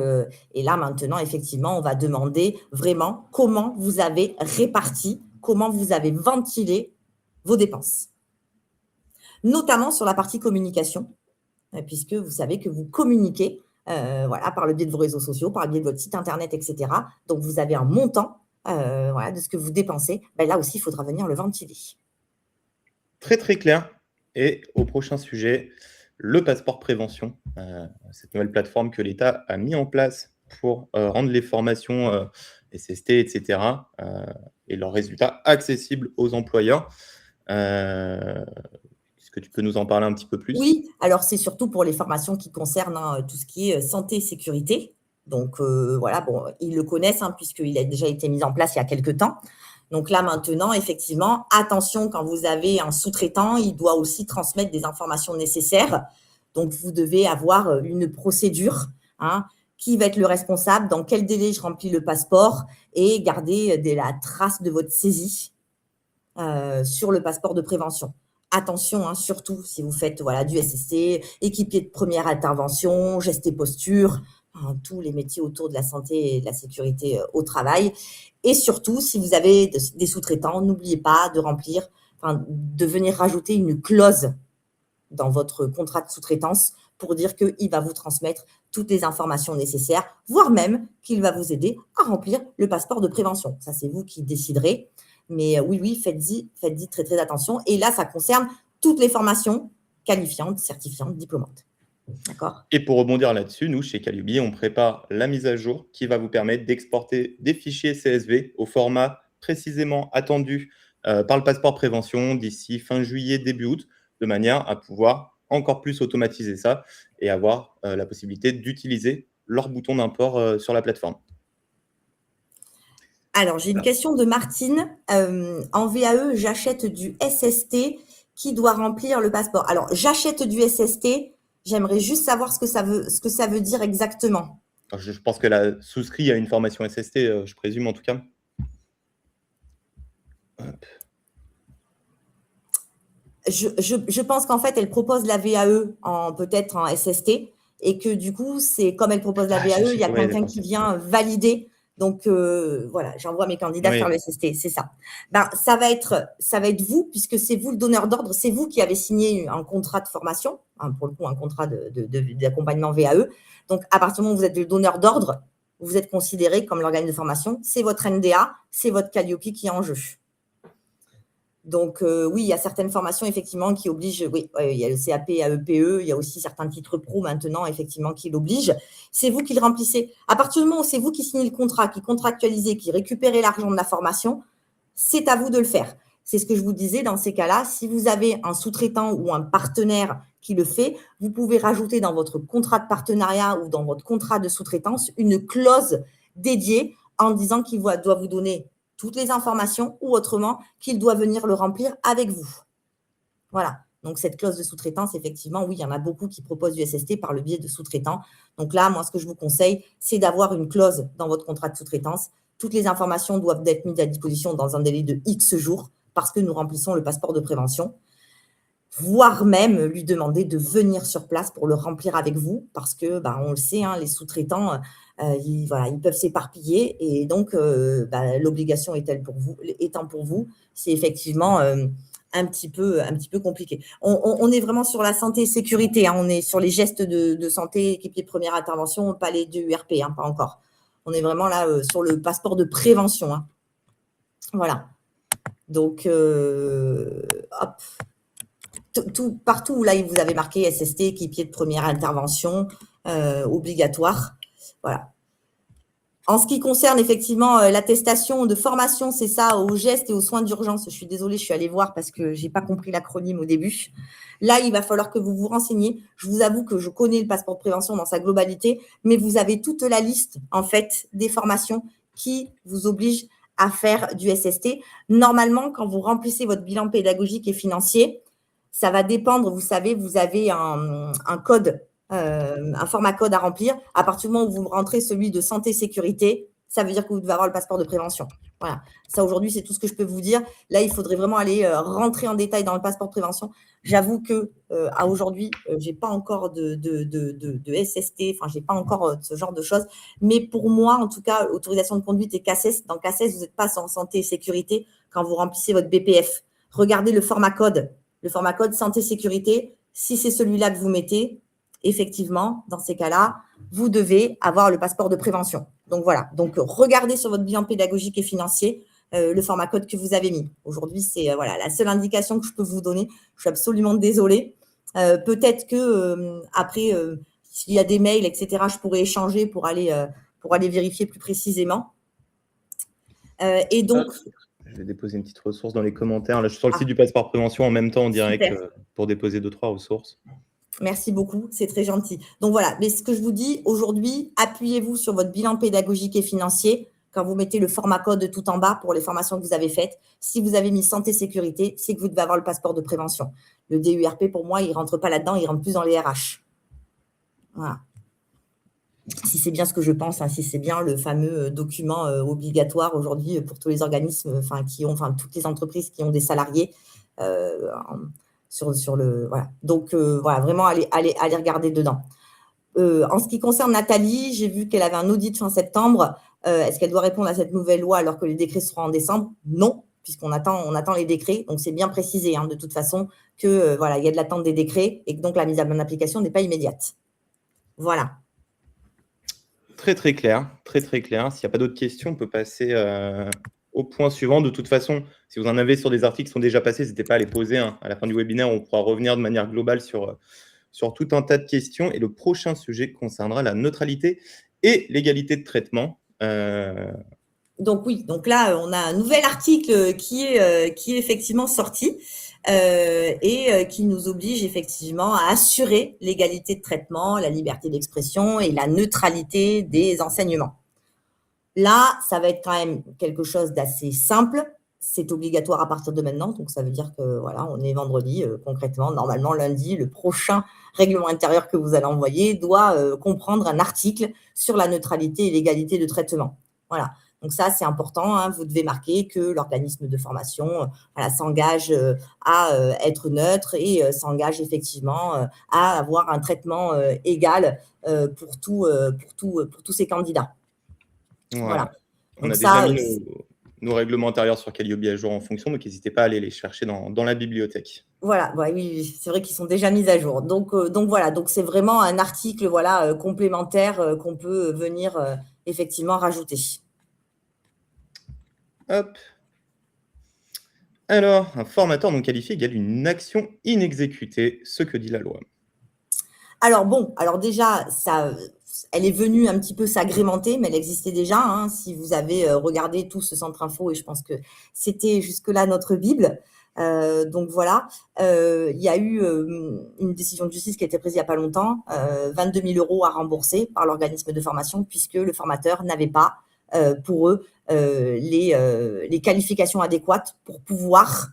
et là, maintenant, effectivement, on va demander vraiment comment vous avez réparti, comment vous avez ventilé vos dépenses. Notamment sur la partie communication, puisque vous savez que vous communiquez voilà, par le biais de vos réseaux sociaux, par le biais de votre site internet, etc. Donc, vous avez un montant voilà, de ce que vous dépensez. Ben, là aussi, il faudra venir le ventiler. Très, très clair. Et au prochain sujet, le passeport prévention, cette nouvelle plateforme que l'État a mis en place pour rendre les formations SST, etc., et leurs résultats accessibles aux employeurs. Est-ce que tu peux nous en parler un petit peu plus? Oui, alors c'est surtout pour les formations qui concernent tout ce qui est santé et sécurité. Donc voilà, bon, ils le connaissent puisqu'il a déjà été mis en place il y a quelques temps. Donc là maintenant, effectivement, attention, quand vous avez un sous-traitant, il doit aussi transmettre des informations nécessaires. Donc vous devez avoir une procédure, qui va être le responsable, dans quel délai je remplis le passeport et garder la trace de votre saisie sur le passeport de prévention. Attention, surtout si vous faites du SST, équipier de première intervention, gestes et postures, tous les métiers autour de la santé et de la sécurité au travail. Et surtout, si vous avez des sous-traitants, n'oubliez pas de remplir, de venir rajouter une clause dans votre contrat de sous-traitance pour dire qu'il va vous transmettre toutes les informations nécessaires, voire même qu'il va vous aider à remplir le passeport de prévention. Ça, c'est vous qui déciderez. Mais oui, faites-y très, très attention. Et là, ça concerne toutes les formations qualifiantes, certifiantes, diplômantes. D'accord ? Et pour rebondir là-dessus, nous, chez Calliope, on prépare la mise à jour qui va vous permettre d'exporter des fichiers CSV au format précisément attendu par le passeport prévention d'ici fin juillet, début août, de manière à pouvoir encore plus automatiser ça et avoir la possibilité d'utiliser leur bouton d'import sur la plateforme. Alors, j'ai une question de Martine. En VAE, j'achète du SST qui doit remplir le passeport. Alors, j'achète du SST. J'aimerais juste savoir ce que ça veut dire exactement. Alors, je pense qu'elle a souscrit à une formation SST, je présume en tout cas. Hop. Je pense qu'en fait, elle propose la VAE peut-être en SST et que du coup, c'est comme elle propose la VAE, il y a quelqu'un qui vient valider. Donc, voilà, j'envoie mes candidats faire le SST, c'est ça. Ça va être vous, puisque c'est vous le donneur d'ordre, c'est vous qui avez signé un contrat de formation, pour le coup, un contrat d'accompagnement VAE. Donc, à partir du moment où vous êtes le donneur d'ordre, vous êtes considéré comme l'organe de formation, c'est votre NDA, c'est votre Calliope qui est en jeu. Donc, oui, il y a certaines formations, effectivement, qui obligent, il y a le CAP, AEPE, il y a aussi certains titres pro maintenant, effectivement, qui l'obligent. C'est vous qui le remplissez. À partir du moment où c'est vous qui signez le contrat, qui contractualisez, qui récupérez l'argent de la formation, c'est à vous de le faire. C'est ce que je vous disais dans ces cas-là. Si vous avez un sous-traitant ou un partenaire qui le fait, vous pouvez rajouter dans votre contrat de partenariat ou dans votre contrat de sous-traitance une clause dédiée en disant qu'il doit vous donner toutes les informations ou autrement qu'il doit venir le remplir avec vous. Voilà. Donc, cette clause de sous-traitance, effectivement, oui, il y en a beaucoup qui proposent du SST par le biais de sous-traitants. Donc là, moi, ce que je vous conseille, c'est d'avoir une clause dans votre contrat de sous-traitance. Toutes les informations doivent être mises à disposition dans un délai de X jours parce que nous remplissons le passeport de prévention, voire même lui demander de venir sur place pour le remplir avec vous parce que, on le sait, les sous-traitants, ils peuvent s'éparpiller et donc l'obligation étant pour vous, c'est effectivement un petit peu compliqué. On est vraiment sur la santé et sécurité, on est sur les gestes de santé, équipier de première intervention, pas les deux URP, pas encore. On est vraiment là sur le passeport de prévention. Voilà. Donc, hop. Partout où là, vous avez marqué SST, équipier de première intervention, obligatoire. Voilà. En ce qui concerne effectivement l'attestation de formation, c'est ça, aux gestes et aux soins d'urgence. Je suis désolée, je suis allée voir parce que je n'ai pas compris l'acronyme au début. Là, il va falloir que vous vous renseigniez. Je vous avoue que je connais le passeport de prévention dans sa globalité, mais vous avez toute la liste, en fait, des formations qui vous obligent à faire du SST. Normalement, quand vous remplissez votre bilan pédagogique et financier, ça va dépendre, vous savez, vous avez un code, un format code à remplir. À partir du moment où vous rentrez celui de santé et sécurité, ça veut dire que vous devez avoir le passeport de prévention. Voilà. Ça, aujourd'hui, c'est tout ce que je peux vous dire. Là, il faudrait vraiment aller rentrer en détail dans le passeport de prévention. J'avoue que à aujourd'hui, je n'ai pas encore de SST, enfin, je n'ai pas encore ce genre de choses. Mais pour moi, en tout cas, autorisation de conduite et CACES, dans CACES, vous n'êtes pas en santé et sécurité quand vous remplissez votre BPF. Regardez le format code. Le format code santé-sécurité, si c'est celui-là que vous mettez, effectivement, dans ces cas-là, vous devez avoir le passeport de prévention. Donc voilà, donc regardez sur votre bilan pédagogique et financier le format code que vous avez mis. Aujourd'hui, c'est voilà, la seule indication que je peux vous donner. Je suis absolument désolée. Peut-être que après, s'il y a des mails, etc., je pourrais échanger pour aller vérifier plus précisément. Et donc… Je vais déposer une petite ressource dans les commentaires. Là, je suis sur le site du passeport prévention en même temps en direct pour déposer 2-3 ressources. Merci beaucoup, c'est très gentil. Donc voilà, mais ce que je vous dis aujourd'hui, appuyez-vous sur votre bilan pédagogique et financier quand vous mettez le format code tout en bas pour les formations que vous avez faites. Si vous avez mis santé sécurité, c'est que vous devez avoir le passeport de prévention. Le DURP, pour moi, il ne rentre pas là-dedans, il rentre plus dans les RH. Voilà. Si c'est bien ce que je pense, hein, si c'est bien le fameux document obligatoire aujourd'hui pour tous les organismes, toutes les entreprises qui ont des salariés sur le… Voilà. Donc, voilà, vraiment, allez regarder dedans. En ce qui concerne Nathalie, j'ai vu qu'elle avait un audit fin septembre. Est-ce qu'elle doit répondre à cette nouvelle loi alors que les décrets seront en décembre? Non, puisqu'on attend les décrets. Donc, c'est bien précisé, hein, de toute façon, que voilà, il y a de l'attente des décrets et que donc la mise en application n'est pas immédiate. Voilà. Très, très clair. Très, très clair. S'il n'y a pas d'autres questions, on peut passer au point suivant. De toute façon, si vous en avez sur des articles qui sont déjà passés, n'hésitez pas à les poser. Hein. À la fin du webinaire, on pourra revenir de manière globale sur tout un tas de questions. Et le prochain sujet concernera la neutralité et l'égalité de traitement. Donc oui, donc là, on a un nouvel article qui est effectivement sorti et qui nous oblige effectivement à assurer l'égalité de traitement, la liberté d'expression et la neutralité des enseignements. Là, ça va être quand même quelque chose d'assez simple. C'est obligatoire à partir de maintenant, donc ça veut dire que voilà, on est vendredi concrètement. Normalement, lundi, le prochain règlement intérieur que vous allez envoyer doit comprendre un article sur la neutralité et l'égalité de traitement. Voilà. Donc ça, c'est important. Hein. Vous devez marquer que l'organisme de formation s'engage à être neutre et s'engage effectivement à avoir un traitement égal pour tous ses candidats. Voilà. On a déjà mis nos règlements intérieurs sur Calliope à jour en fonction, donc n'hésitez pas à aller les chercher dans la bibliothèque. Voilà, oui, c'est vrai qu'ils sont déjà mis à jour. Donc voilà, donc c'est vraiment un article complémentaire qu'on peut venir effectivement rajouter. Hop. Alors, un formateur non qualifié égale une action inexécutée, ce que dit la loi. Alors bon, déjà, elle est venue un petit peu s'agrémenter, mais elle existait déjà. Hein, si vous avez regardé tout ce centre info, et je pense que c'était jusque-là notre Bible. Donc voilà, il y a eu une décision de justice qui a été prise il n'y a pas longtemps, 22 000 € à rembourser par l'organisme de formation, puisque le formateur n'avait pas pour eux les qualifications adéquates pour pouvoir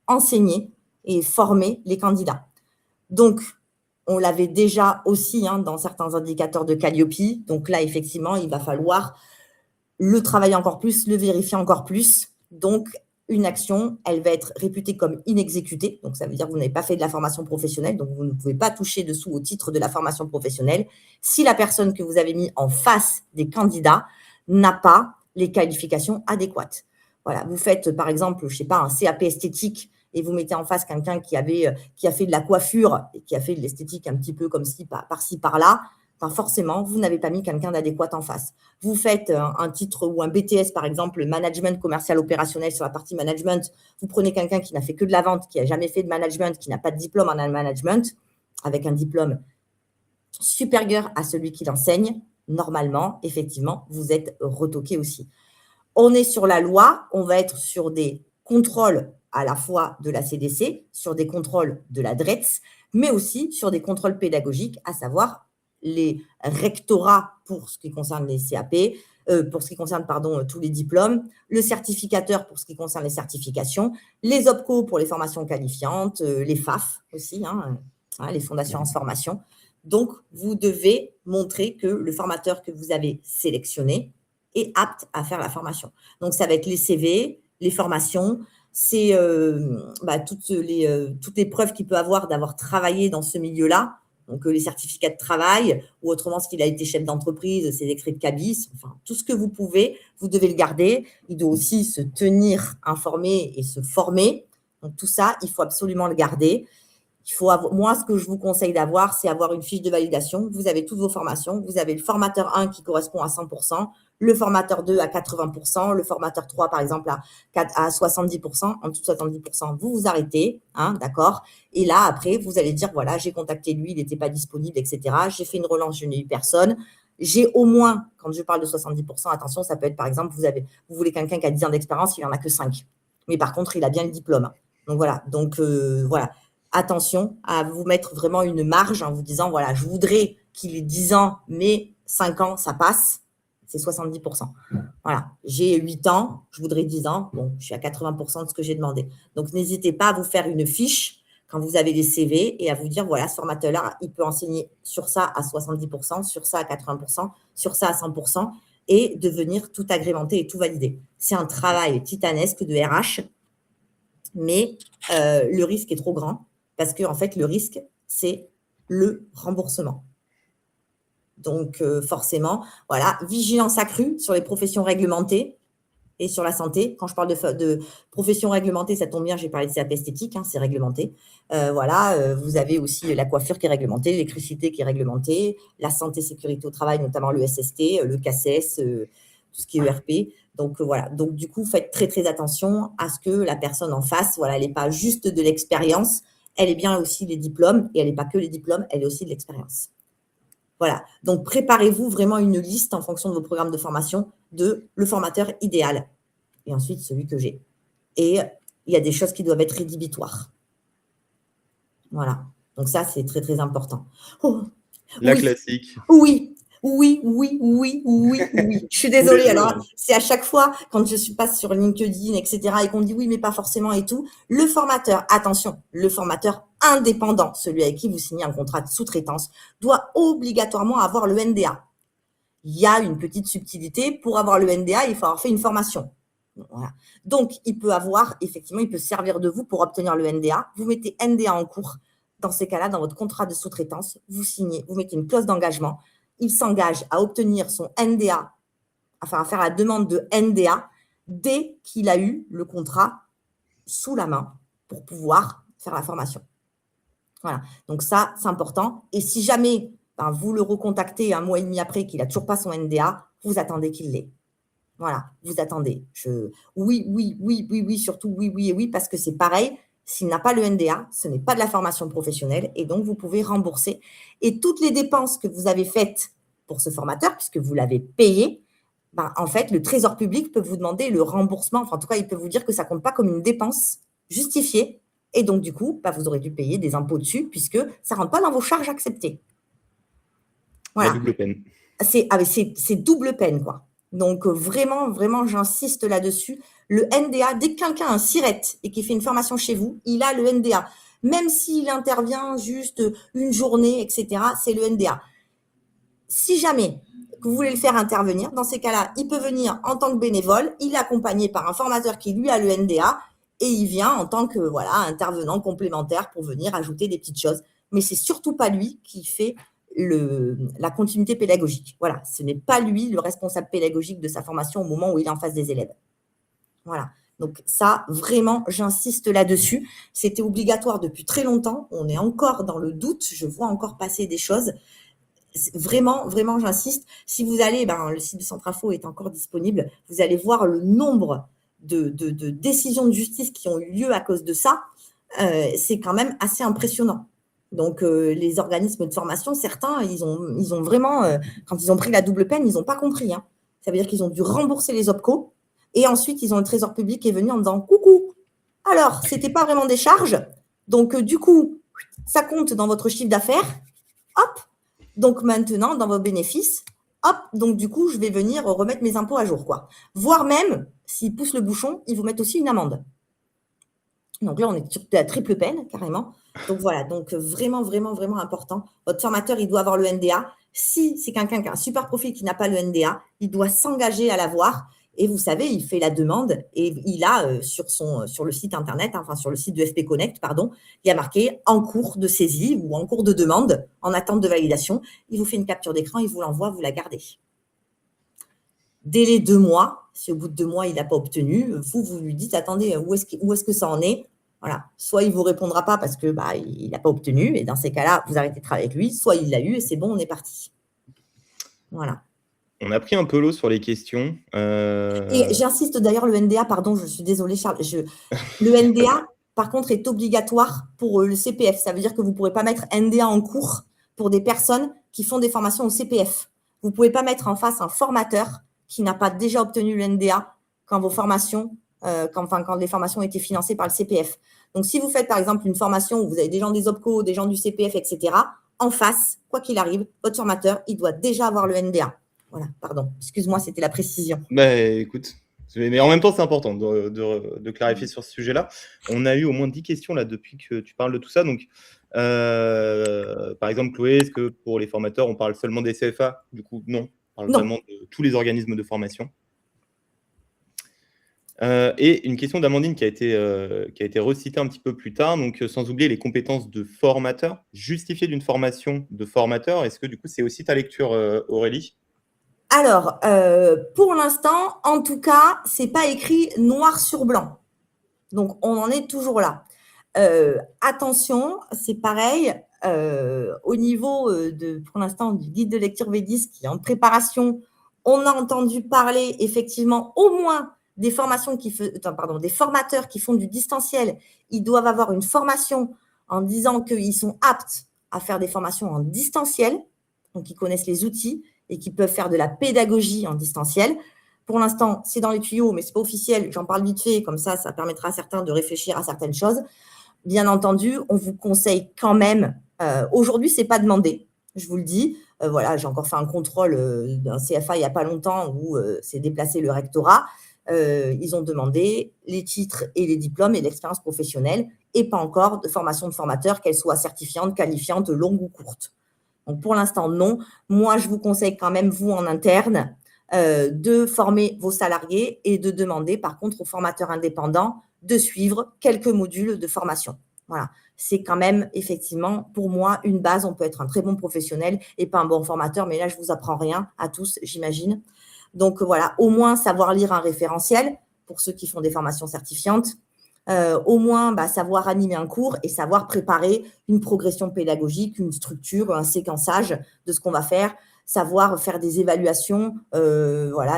enseigner et former les candidats. Donc, on l'avait déjà aussi dans certains indicateurs de Calliope. Donc là, effectivement, il va falloir le travailler encore plus, le vérifier encore plus. Donc, une action, elle va être réputée comme inexécutée. Donc, ça veut dire que vous n'avez pas fait de la formation professionnelle. Donc, vous ne pouvez pas toucher dessous au titre de la formation professionnelle si la personne que vous avez mis en face des candidats n'a pas les qualifications adéquates. Voilà, vous faites, par exemple, je ne sais pas, un CAP esthétique et vous mettez en face quelqu'un qui a fait de la coiffure et qui a fait de l'esthétique un petit peu comme par-ci, par-là, enfin forcément, vous n'avez pas mis quelqu'un d'adéquat en face. Vous faites un titre ou un BTS, par exemple, management commercial opérationnel sur la partie management. Vous prenez quelqu'un qui n'a fait que de la vente, qui n'a jamais fait de management, qui n'a pas de diplôme en management, avec un diplôme supérieur à celui qui l'enseigne. Normalement, effectivement, vous êtes retoqué aussi. On est sur la loi, on va être sur des contrôles à la fois de la CDC, sur des contrôles de la DRETS, mais aussi sur des contrôles pédagogiques, à savoir les rectorats pour ce qui concerne les CAP, pour ce qui concerne tous les diplômes, le certificateur pour ce qui concerne les certifications, les OPCO pour les formations qualifiantes, les FAF aussi, les fonds d'assurance formation. Donc, vous devez montrer que le formateur que vous avez sélectionné est apte à faire la formation. Donc, ça va être les CV, les formations, c'est toutes les preuves qu'il peut avoir d'avoir travaillé dans ce milieu-là, donc les certificats de travail, ou autrement, ce qu'il a été chef d'entreprise, ses décrets de cabis, enfin, tout ce que vous pouvez, vous devez le garder. Il doit aussi se tenir informé et se former. Donc, tout ça, il faut absolument le garder. Il Moi, ce que je vous conseille d'avoir, c'est avoir une fiche de validation. Vous avez toutes vos formations. Vous avez le formateur 1 qui correspond à 100%, le formateur 2 à 80%, le formateur 3, par exemple, à 70%. En dessous de 70%, vous vous arrêtez, hein, d'accord? Et là, après, vous allez dire, voilà, j'ai contacté lui, il n'était pas disponible, etc. J'ai fait une relance, je n'ai eu personne. J'ai au moins, quand je parle de 70%, attention, ça peut être, par exemple, vous voulez quelqu'un qui a 10 ans d'expérience, il n'en a que 5. Mais par contre, il a bien le diplôme. Donc, voilà. Voilà. Attention à vous mettre vraiment une marge en vous disant, voilà, je voudrais qu'il ait 10 ans, mais 5 ans, ça passe. C'est 70%. Voilà. J'ai 8 ans, je voudrais 10 ans. Bon, je suis à 80% de ce que j'ai demandé. Donc, n'hésitez pas à vous faire une fiche quand vous avez les CV et à vous dire, voilà, ce formateur-là, il peut enseigner sur ça à 70%, sur ça à 80%, sur ça à 100% et de venir tout agrémenter et tout valider. C'est un travail titanesque de RH, mais le risque est trop grand parce que, en fait, le risque, c'est le remboursement. Donc, forcément, voilà, vigilance accrue sur les professions réglementées et sur la santé. Quand je parle de profession réglementée, ça tombe bien, j'ai parlé de CAP esthétique, hein, c'est réglementé. Voilà, vous avez aussi la coiffure qui est réglementée, l'électricité qui est réglementée, la santé, sécurité au travail, notamment le SST, le KCS, tout ce qui est ERP. Donc, voilà. Donc, du coup, faites très, très attention à ce que la personne en face, voilà, elle n'est pas juste de l'expérience, elle est bien aussi les diplômes, et elle n'est pas que les diplômes, elle est aussi de l'expérience. Voilà. Donc, préparez-vous vraiment une liste en fonction de vos programmes de formation de le formateur idéal et ensuite celui que j'ai. Et il y a des choses qui doivent être rédhibitoires. Voilà. Donc, ça, c'est très, très important. Oh, la classique. Oui. Je suis désolée. Alors, c'est à chaque fois, quand je passe sur LinkedIn, etc., et qu'on dit oui, mais pas forcément et tout, le formateur, attention, le formateur indépendant, celui avec qui vous signez un contrat de sous-traitance, doit obligatoirement avoir le NDA. Il y a une petite subtilité. Pour avoir le NDA, il faut avoir fait une formation. Voilà. Donc, il peut servir de vous pour obtenir le NDA. Vous mettez NDA en cours. Dans ces cas-là, dans votre contrat de sous-traitance, vous signez, vous mettez une clause d'engagement. Il s'engage à obtenir son NDA, enfin à faire la demande de NDA dès qu'il a eu le contrat sous la main pour pouvoir faire la formation. Voilà. Donc ça, c'est important. Et si jamais vous le recontactez un mois et demi après qu'il n'a toujours pas son NDA, vous attendez qu'il l'ait. Voilà, vous attendez. Oui, surtout oui, parce que c'est pareil. S'il n'a pas le NDA, ce n'est pas de la formation professionnelle et donc vous pouvez rembourser. Et toutes les dépenses que vous avez faites pour ce formateur, puisque vous l'avez payé, en fait, le Trésor public peut vous demander le remboursement. Enfin, en tout cas, il peut vous dire que ça ne compte pas comme une dépense justifiée. Et donc, du coup, vous aurez dû payer des impôts dessus puisque ça ne rentre pas dans vos charges acceptées. Voilà. La double peine. C'est double peine, quoi. Donc, vraiment, j'insiste là-dessus. Le NDA, dès que quelqu'un a un SIRET et qui fait une formation chez vous, il a le NDA. Même s'il intervient juste une journée, etc., c'est le NDA. Si jamais que vous voulez le faire intervenir, dans ces cas-là, il peut venir en tant que bénévole, il est accompagné par un formateur qui, lui, a le NDA et il vient en tant que intervenant complémentaire pour venir ajouter des petites choses. Mais c'est surtout pas lui qui fait la continuité pédagogique. Voilà, ce n'est pas lui le responsable pédagogique de sa formation au moment où il est en face des élèves. Voilà, donc ça, vraiment, j'insiste là-dessus. C'était obligatoire depuis très longtemps. On est encore dans le doute. Je vois encore passer des choses. Vraiment, j'insiste. Si vous allez, le site de Centrafo est encore disponible. Vous allez voir le nombre de décisions de justice qui ont eu lieu à cause de ça. C'est quand même assez impressionnant. Donc, les organismes de formation, certains, ils ont vraiment, quand ils ont pris la double peine, ils n'ont pas compris. Hein. Ça veut dire qu'ils ont dû rembourser les OPCO. Et ensuite, ils ont le Trésor public qui est venu en disant « Coucou, alors, ce n'était pas vraiment des charges. Donc, du coup, ça compte dans votre chiffre d'affaires. Hop. Donc, maintenant, dans vos bénéfices, hop. Donc, du coup, je vais venir remettre mes impôts à jour, quoi. Voire même, s'ils poussent le bouchon, ils vous mettent aussi une amende. Donc là, on est sur la triple peine, carrément. Donc voilà, donc vraiment important. Votre formateur, il doit avoir le NDA. Si c'est quelqu'un qui a un super profil qui n'a pas le NDA, il doit s'engager à l'avoir. Et vous savez, il fait la demande et il a sur le site internet, enfin sur le site de FP Connect, pardon, il y a marqué en cours de saisie ou en cours de demande, en attente de validation. Il vous fait une capture d'écran, il vous l'envoie, vous la gardez. Délai 2 mois, si au bout de 2 mois, il n'a pas obtenu, vous lui dites, attendez, où est-ce que ça en est? Voilà. Soit il ne vous répondra pas parce que il n'a pas obtenu, et dans ces cas-là, vous arrêtez de travailler avec lui, soit il l'a eu et c'est bon, on est parti. Voilà. On a pris un peu l'eau sur les questions. Et j'insiste d'ailleurs, le NDA, pardon, je suis désolée Charles, le NDA, par contre, est obligatoire pour le CPF. Ça veut dire que vous ne pourrez pas mettre NDA en cours pour des personnes qui font des formations au CPF. Vous ne pouvez pas mettre en face un formateur qui n'a pas déjà obtenu le NDA quand vos formations, quand les formations ont été financées par le CPF. Donc, si vous faites, par exemple, une formation où vous avez des gens des OPCO, des gens du CPF, etc., en face, quoi qu'il arrive, votre formateur, il doit déjà avoir le NDA. Voilà, pardon. Excuse-moi, c'était la précision. Écoute, mais en même temps, c'est important de clarifier sur ce sujet-là. On a eu au moins 10 questions là depuis que tu parles de tout ça. Donc, par exemple, Chloé, est-ce que pour les formateurs, on parle seulement des CFA? Du coup, non. On parle vraiment de tous les organismes de formation. Et une question d'Amandine qui a été recitée un petit peu plus tard, donc sans oublier les compétences de formateur. Justifier d'une formation de formateur, est-ce que du coup, c'est aussi ta lecture, Aurélie? Alors, pour l'instant, en tout cas, c'est pas écrit noir sur blanc. Donc, on en est toujours là. Attention, c'est pareil, au niveau pour l'instant, du guide de lecture Védis qui est en préparation, on a entendu parler effectivement au moins des des formateurs qui font du distanciel. Ils doivent avoir une formation en disant qu'ils sont aptes à faire des formations en distanciel, donc ils connaissent les outils et qui peuvent faire de la pédagogie en distanciel. Pour l'instant, c'est dans les tuyaux, mais ce n'est pas officiel. J'en parle vite fait, comme ça permettra à certains de réfléchir à certaines choses. Bien entendu, on vous conseille quand même, aujourd'hui, ce n'est pas demandé, je vous le dis. Voilà, j'ai encore fait un contrôle d'un CFA il n'y a pas longtemps où c'est déplacé le rectorat. Ils ont demandé les titres et les diplômes et l'expérience professionnelle et pas encore de formation de formateur, qu'elle soit certifiante, qualifiante, longue ou courte. Donc, pour l'instant, non. Moi, je vous conseille quand même, vous, en interne, de former vos salariés et de demander, par contre, aux formateurs indépendants de suivre quelques modules de formation. Voilà. C'est quand même, effectivement, pour moi, une base. On peut être un très bon professionnel et pas un bon formateur, mais là, je ne vous apprends rien à tous, j'imagine. Donc, voilà, au moins savoir lire un référentiel pour ceux qui font des formations certifiantes. Au moins savoir animer un cours et savoir préparer une progression pédagogique, une structure, un séquençage de ce qu'on va faire, savoir faire des évaluations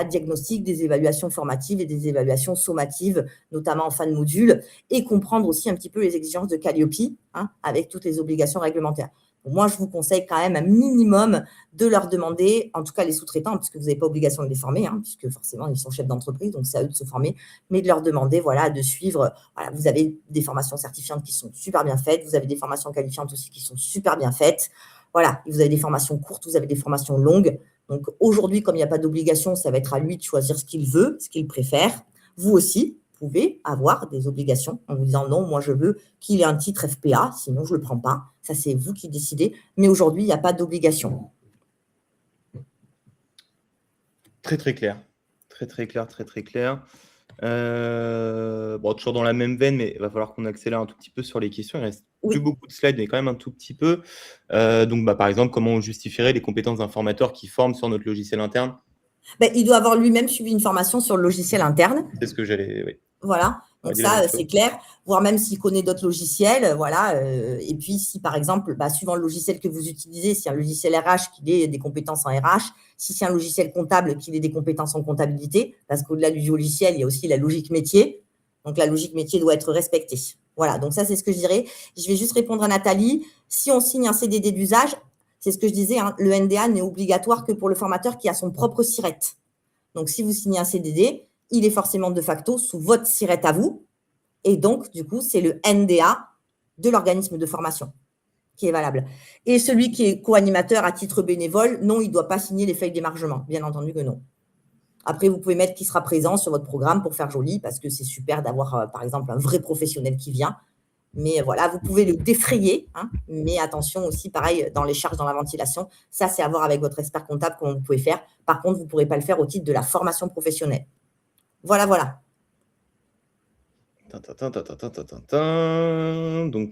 diagnostiques, des évaluations formatives et des évaluations sommatives, notamment en fin de module, et comprendre aussi un petit peu les exigences de Calliope, avec toutes les obligations réglementaires. Moi, je vous conseille quand même un minimum de leur demander, en tout cas les sous-traitants, puisque vous n'avez pas obligation de les former, puisque forcément, ils sont chefs d'entreprise, donc c'est à eux de se former, mais de leur demander de suivre. Voilà, vous avez des formations certifiantes qui sont super bien faites, vous avez des formations qualifiantes aussi qui sont super bien faites. Voilà, vous avez des formations courtes, vous avez des formations longues. Donc aujourd'hui, comme il n'y a pas d'obligation, ça va être à lui de choisir ce qu'il veut, ce qu'il préfère. Vous aussi, pouvez avoir des obligations en vous disant non, moi je veux qu'il ait un titre FPA, sinon je ne le prends pas. Ça, c'est vous qui décidez. Mais aujourd'hui, il n'y a pas d'obligation. Très, très clair. Très, très clair, très, très clair. Toujours dans la même veine, mais il va falloir qu'on accélère un tout petit peu sur les questions. Il reste plus beaucoup de slides, mais quand même un tout petit peu. Par exemple, comment on justifierait les compétences d'un formateur qui forme sur notre logiciel interne? Il doit avoir lui-même suivi une formation sur le logiciel interne. C'est ce que j'allais... Oui. Voilà, donc ça, c'est clair, voire même s'il connaît d'autres logiciels, voilà. Et puis, si par exemple, suivant le logiciel que vous utilisez, si un logiciel RH, qu'il ait des compétences en RH, si c'est un logiciel comptable, qu'il ait des compétences en comptabilité, parce qu'au-delà du logiciel, il y a aussi la logique métier. Donc, la logique métier doit être respectée. Voilà, donc ça, c'est ce que je dirais. Je vais juste répondre à Nathalie. Si on signe un CDD d'usage, c'est ce que je disais, le NDA n'est obligatoire que pour le formateur qui a son propre SIRET. Donc, si vous signez un CDD, il est forcément de facto sous votre SIRET à vous. Et donc, du coup, c'est le NDA de l'organisme de formation qui est valable. Et celui qui est co-animateur à titre bénévole, non, il ne doit pas signer les feuilles d'émargement. Bien entendu que non. Après, vous pouvez mettre qui sera présent sur votre programme pour faire joli, parce que c'est super d'avoir, par exemple, un vrai professionnel qui vient. Mais voilà, vous pouvez le défrayer. Mais attention aussi, pareil, dans les charges, dans la ventilation. Ça, c'est à voir avec votre expert comptable comment vous pouvez faire. Par contre, vous ne pourrez pas le faire au titre de la formation professionnelle. Voilà, voilà. Donc,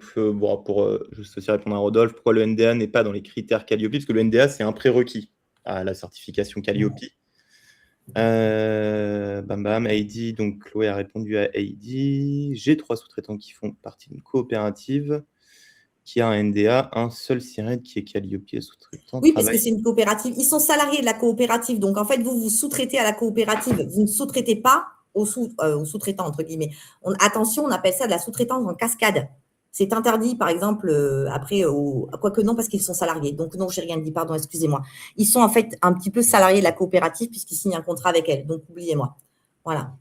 pour juste aussi répondre à Rodolphe, pourquoi le NDA n'est pas dans les critères Calliope? Parce que le NDA, c'est un prérequis à la certification Calliope. Bam bam, Heidi, donc Chloé a répondu à Heidi. J'ai 3 sous-traitants qui font partie d'une coopérative qui a un NDA, un seul SIRET qui est Calliope sous-traitant Oui, parce que travail. c'est une coopérative. Ils sont salariés de la coopérative. Donc, en fait, vous sous-traitez à la coopérative. Vous ne sous-traitez pas aux sous-traitants, entre guillemets. Attention, on appelle ça de la sous-traitance en cascade. C'est interdit, par exemple, après, quoique non, parce qu'ils sont salariés. Donc, non, j'ai rien dit, pardon, excusez-moi. Ils sont en fait un petit peu salariés de la coopérative puisqu'ils signent un contrat avec elle. Donc, oubliez-moi. Voilà.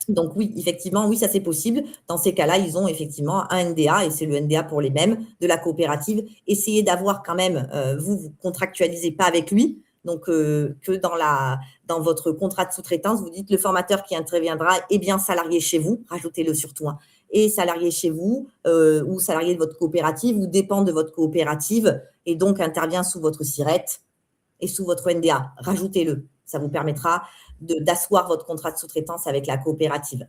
Donc oui, effectivement, oui, ça c'est possible. Dans ces cas-là, ils ont effectivement un NDA et c'est le NDA pour les mêmes de la coopérative. Essayez d'avoir quand même, vous contractualisez pas avec lui, donc que dans votre contrat de sous-traitance, vous dites le formateur qui interviendra est bien salarié chez vous, rajoutez-le surtout, hein, et salarié chez vous ou salarié de votre coopérative ou dépend de votre coopérative et donc intervient sous votre SIRET et sous votre NDA, rajoutez-le. Ça vous permettra d'asseoir votre contrat de sous-traitance avec la coopérative.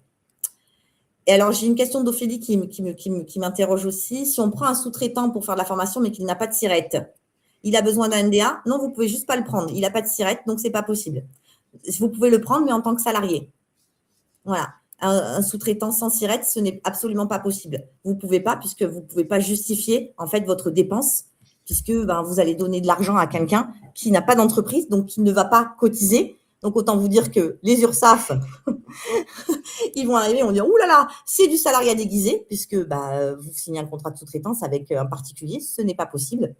Et alors, j'ai une question d'Ophélie qui m'interroge aussi. Si on prend un sous-traitant pour faire de la formation, mais qu'il n'a pas de SIRET, il a besoin d'un NDA? Non, vous ne pouvez juste pas le prendre. Il n'a pas de SIRET, donc ce n'est pas possible. Vous pouvez le prendre, mais en tant que salarié. Voilà. Un sous-traitant sans SIRET, ce n'est absolument pas possible. Vous ne pouvez pas, puisque vous ne pouvez pas justifier en fait votre dépense, puisque vous allez donner de l'argent à quelqu'un qui n'a pas d'entreprise, donc qui ne va pas cotiser. Donc, autant vous dire que les URSSAF, ils vont arriver, ils vont dire, ouh là là, c'est du salariat déguisé, puisque vous signez un contrat de sous-traitance avec un particulier, ce n'est pas possible.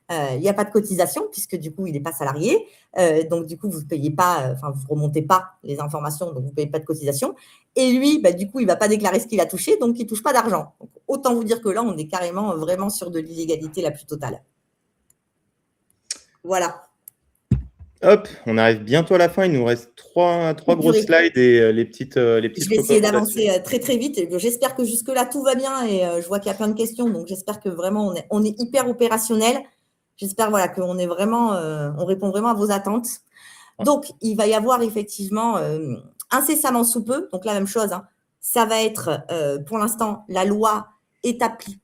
Il n'y a pas de cotisation, puisque du coup, il n'est pas salarié. Donc, du coup, vous ne payez pas, vous ne remontez pas les informations, donc vous ne payez pas de cotisation. Et lui, du coup, il ne va pas déclarer ce qu'il a touché, donc il ne touche pas d'argent. Autant vous dire que là, on est carrément vraiment sur de l'illégalité la plus totale. Voilà. Hop, on arrive bientôt à la fin. Il nous reste trois grosses slides et les petites Je vais essayer d'avancer très très vite. J'espère que jusque-là tout va bien et je vois qu'il y a plein de questions. Donc j'espère que vraiment on est hyper opérationnel. J'espère qu'on est vraiment, on répond vraiment à vos attentes. Donc il va y avoir effectivement incessamment sous peu. Donc la même chose. Hein, ça va être pour l'instant la loi est appliquée.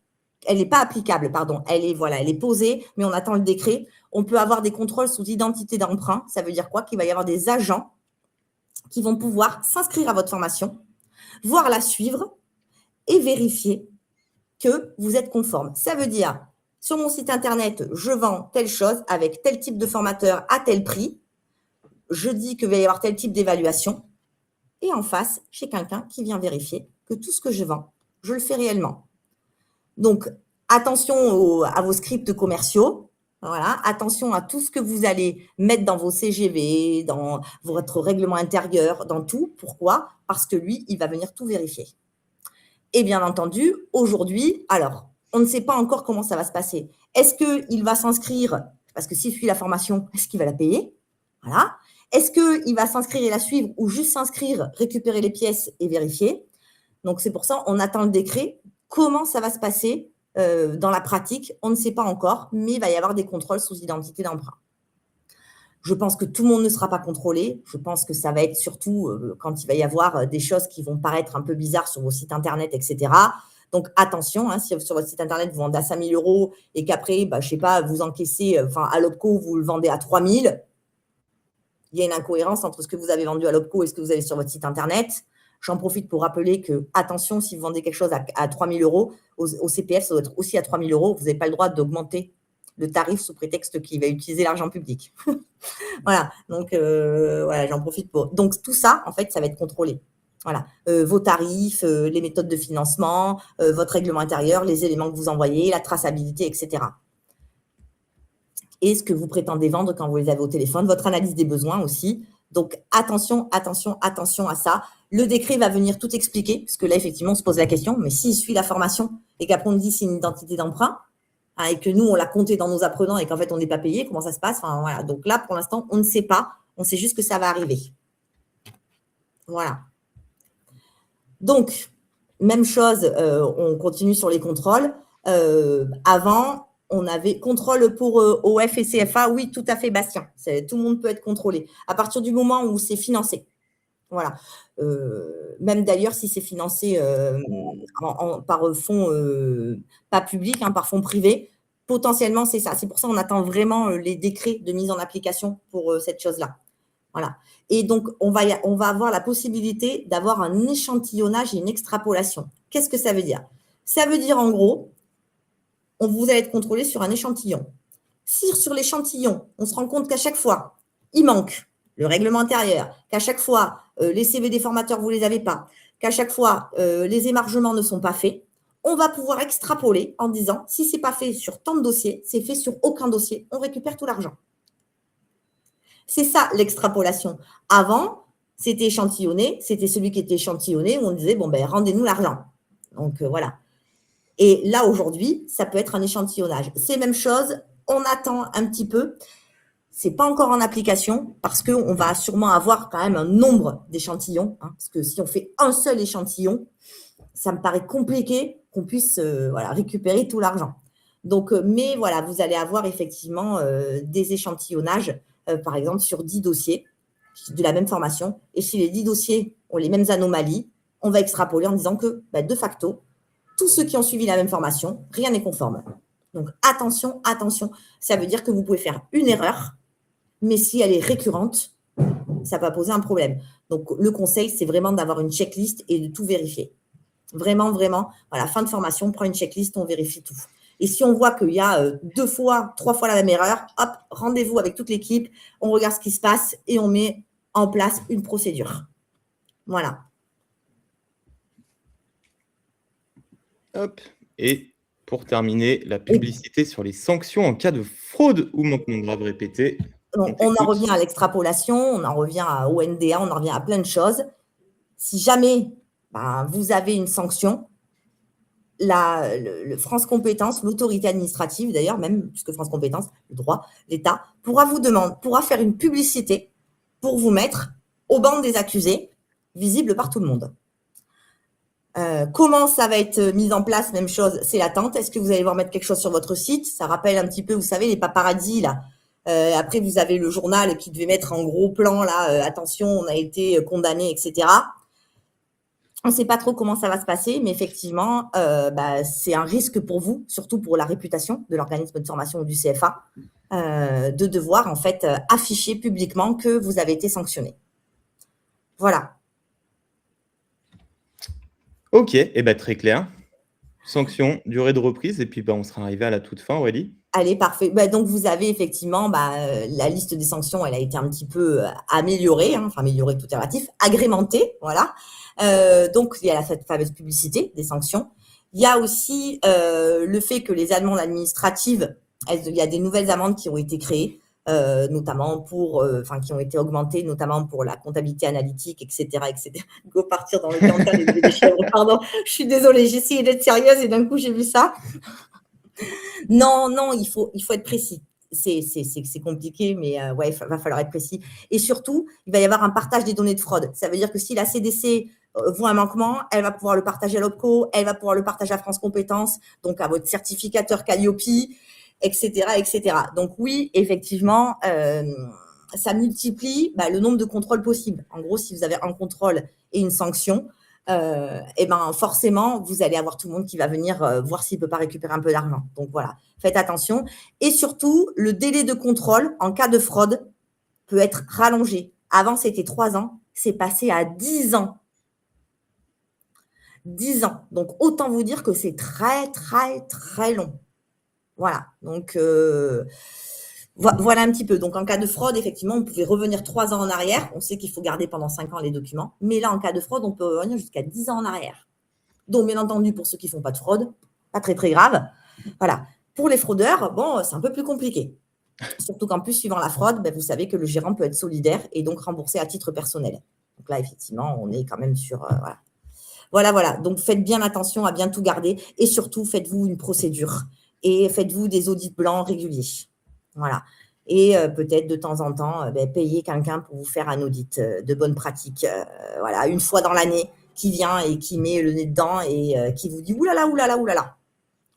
Elle n'est pas applicable, pardon. Elle est posée, mais on attend le décret. On peut avoir des contrôles sous identité d'emprunt. Ça veut dire quoi? Qu'il va y avoir des agents qui vont pouvoir s'inscrire à votre formation, voir la suivre et vérifier que vous êtes conforme. Ça veut dire, sur mon site internet, je vends telle chose avec tel type de formateur à tel prix. Je dis qu'il va y avoir tel type d'évaluation. Et en face, j'ai quelqu'un qui vient vérifier que tout ce que je vends, je le fais réellement. Donc, attention à vos scripts commerciaux. Voilà, attention à tout ce que vous allez mettre dans vos CGV, dans votre règlement intérieur, dans tout. Pourquoi? Parce que lui, il va venir tout vérifier. Et bien entendu, aujourd'hui, alors, on ne sait pas encore comment ça va se passer. Est-ce qu'il va s'inscrire, parce que s'il suit la formation, est-ce qu'il va la payer? Voilà. Est-ce qu'il va s'inscrire et la suivre ou juste s'inscrire, récupérer les pièces et vérifier? Donc, c'est pour ça on attend le décret. Comment ça va se passer dans la pratique? On ne sait pas encore, mais il va y avoir des contrôles sous identité d'emprunt. Je pense que tout le monde ne sera pas contrôlé. Je pense que ça va être surtout quand il va y avoir des choses qui vont paraître un peu bizarres sur vos sites internet, etc. Donc, attention, hein, si sur votre site internet, vous vendez à 5 000 € et qu'après, je ne sais pas, vous encaissez, à l'OPCO, vous le vendez à 3 000, il y a une incohérence entre ce que vous avez vendu à l'OPCO et ce que vous avez sur votre site internet. J'en profite pour rappeler que, attention, si vous vendez quelque chose à 3 000 €, au CPF, ça doit être aussi à 3 000 €. Vous n'avez pas le droit d'augmenter le tarif sous prétexte qu'il va utiliser l'argent public. Voilà, donc voilà, j'en profite pour. Donc tout ça, en fait, ça va être contrôlé. Voilà, vos tarifs, les méthodes de financement, votre règlement intérieur, les éléments que vous envoyez, la traçabilité, etc. Et ce que vous prétendez vendre quand vous les avez au téléphone, votre analyse des besoins aussi. Donc attention, attention, attention à ça. Le décret va venir tout expliquer, parce que là, effectivement, on se pose la question, mais s'il suit la formation et qu'après on dit c'est une identité d'emprunt, et que nous, on l'a compté dans nos apprenants et qu'en fait, on n'est pas payé, comment ça se passe? Enfin, voilà. Donc là, pour l'instant, on ne sait pas. On sait juste que ça va arriver. Voilà. Donc, même chose, on continue sur les contrôles. Avant, on avait contrôle pour OF et CFA. Oui, tout à fait, Bastien. Tout le monde peut être contrôlé. À partir du moment où c'est financé. Voilà. Même d'ailleurs, si c'est financé par fonds pas publics, hein, par fonds privés, potentiellement, c'est ça. C'est pour ça qu'on attend vraiment les décrets de mise en application pour cette chose-là. Voilà. Et donc, on va avoir la possibilité d'avoir un échantillonnage et une extrapolation. Qu'est-ce que ça veut dire? Ça veut dire, en gros, vous allez être contrôlé sur un échantillon. Si sur l'échantillon, on se rend compte qu'à chaque fois, il manque le règlement intérieur, qu'à chaque fois, les CV des formateurs, vous ne les avez pas, qu'à chaque fois, les émargements ne sont pas faits, on va pouvoir extrapoler en disant, si ce n'est pas fait sur tant de dossiers, c'est fait sur aucun dossier, on récupère tout l'argent. C'est ça l'extrapolation. Avant, c'était échantillonné, c'était celui qui était échantillonné où on disait, bon, ben, rendez-nous l'argent. Donc, voilà. Et là, aujourd'hui, ça peut être un échantillonnage. C'est la même chose, on attend un petit peu. Ce n'est pas encore en application parce qu'on va sûrement avoir quand même un nombre d'échantillons. Hein, parce que si on fait un seul échantillon, ça me paraît compliqué qu'on puisse récupérer tout l'argent. Donc, mais voilà, vous allez avoir effectivement des échantillonnages, par exemple, sur 10 dossiers de la même formation. Et si les 10 dossiers ont les mêmes anomalies, on va extrapoler en disant que, de facto, tous ceux qui ont suivi la même formation, rien n'est conforme. Donc, attention, attention. Ça veut dire que vous pouvez faire une erreur, mais si elle est récurrente, ça va poser un problème. Donc, le conseil, c'est vraiment d'avoir une checklist et de tout vérifier. Vraiment, vraiment, voilà, fin de formation, on prend une checklist, on vérifie tout. Et si on voit qu'il y a 2 fois, 3 fois la même erreur, hop, rendez-vous avec toute l'équipe, on regarde ce qui se passe et on met en place une procédure. Voilà. Hop. Et pour terminer, la publicité sur les sanctions en cas de fraude ou manquement grave répété. Donc, on en revient à l'extrapolation, on en revient au NDA, on en revient à plein de choses. Si jamais vous avez une sanction, le France Compétences, l'autorité administrative d'ailleurs, même puisque France Compétences, le droit, l'État, pourra faire une publicité pour vous mettre au banc des accusés, visible par tout le monde. Comment ça va être mis en place? Même chose, c'est l'attente. Est-ce que vous allez voir mettre quelque chose sur votre site? Ça rappelle un petit peu, vous savez, les paparazzis là. Après, vous avez le journal qui devait mettre en gros plan là, attention, on a été condamné, etc. On ne sait pas trop comment ça va se passer, mais effectivement, c'est un risque pour vous, surtout pour la réputation de l'organisme de formation ou du CFA, de devoir en fait afficher publiquement que vous avez été sanctionné. Voilà. Ok, très clair. Sanction, durée de reprise, et puis on sera arrivé à la toute fin, Aurélie. Allez, parfait. Donc, vous avez effectivement la liste des sanctions, elle a été un petit peu améliorée, améliorée, tout est relatif, agrémentée, voilà. Donc, il y a cette fameuse publicité des sanctions. Il y a aussi le fait que les amendes administratives, il y a des nouvelles amendes qui ont été créées, notamment qui ont été augmentées, notamment pour la comptabilité analytique, etc., etc. Go partir dans le cantal et des chèvres. Pardon, je suis désolée, j'ai essayé d'être sérieuse et d'un coup, j'ai vu ça. Non, il faut être précis. C'est compliqué, mais il va falloir être précis. Et surtout, il va y avoir un partage des données de fraude. Ça veut dire que si la CDC voit un manquement, elle va pouvoir le partager à l'OPCO, elle va pouvoir le partager à France Compétences, donc à votre certificateur Calliope, etc., etc. Donc oui, effectivement, ça multiplie le nombre de contrôles possibles. En gros, si vous avez un contrôle et une sanction, forcément, vous allez avoir tout le monde qui va venir voir s'il ne peut pas récupérer un peu d'argent. Donc, voilà, faites attention. Et surtout, le délai de contrôle en cas de fraude peut être rallongé. Avant, c'était 3 ans. C'est passé à 10 ans. 10 ans. Donc, autant vous dire que c'est très, très, très long. Voilà. Donc, voilà un petit peu. Donc, en cas de fraude, effectivement, on pouvait revenir 3 ans en arrière. On sait qu'il faut garder pendant 5 ans les documents. Mais là, en cas de fraude, on peut revenir jusqu'à 10 ans en arrière. Donc, bien entendu, pour ceux qui ne font pas de fraude, pas très, très grave. Voilà. Pour les fraudeurs, c'est un peu plus compliqué. Surtout qu'en plus, suivant la fraude, vous savez que le gérant peut être solidaire et donc rembourser à titre personnel. Donc là, effectivement, on est quand même sur… Voilà. Donc, faites bien attention à bien tout garder. Et surtout, faites-vous une procédure. Et faites-vous des audits blancs réguliers. Voilà. Et peut-être de temps en temps, payer quelqu'un pour vous faire un audit de bonne pratique. Voilà, une fois dans l'année, qui vient et qui met le nez dedans et qui vous dit oulala.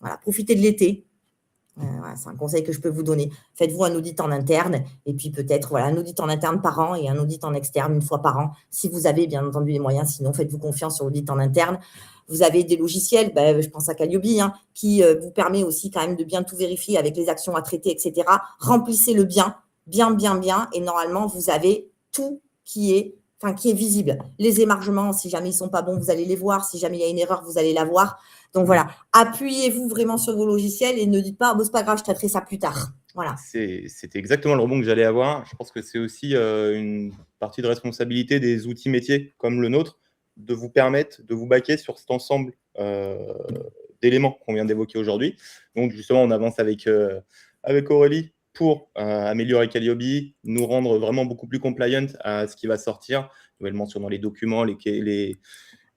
Voilà, profitez de l'été. Voilà, c'est un conseil que je peux vous donner. Faites-vous un audit en interne et puis peut-être un audit en interne par an et un audit en externe une fois par an. Si vous avez bien entendu les moyens, sinon faites-vous confiance sur l'audit en interne. Vous avez des logiciels, je pense à Calliope, qui vous permet aussi quand même de bien tout vérifier avec les actions à traiter, etc. Remplissez-le bien. Et normalement, vous avez tout qui est visible. Les émargements, si jamais ils ne sont pas bons, vous allez les voir. Si jamais il y a une erreur, vous allez la voir. Donc voilà, appuyez-vous vraiment sur vos logiciels et ne dites pas, c'est pas grave, je traiterai ça plus tard. Voilà. C'était exactement le rebond que j'allais avoir. Je pense que c'est aussi une partie de responsabilité des outils métiers comme le nôtre de vous permettre de vous baquer sur cet ensemble d'éléments qu'on vient d'évoquer aujourd'hui. Donc justement, on avance avec Aurélie pour améliorer Calliope, nous rendre vraiment beaucoup plus compliant à ce qui va sortir, nouvelles mentions dans les documents, les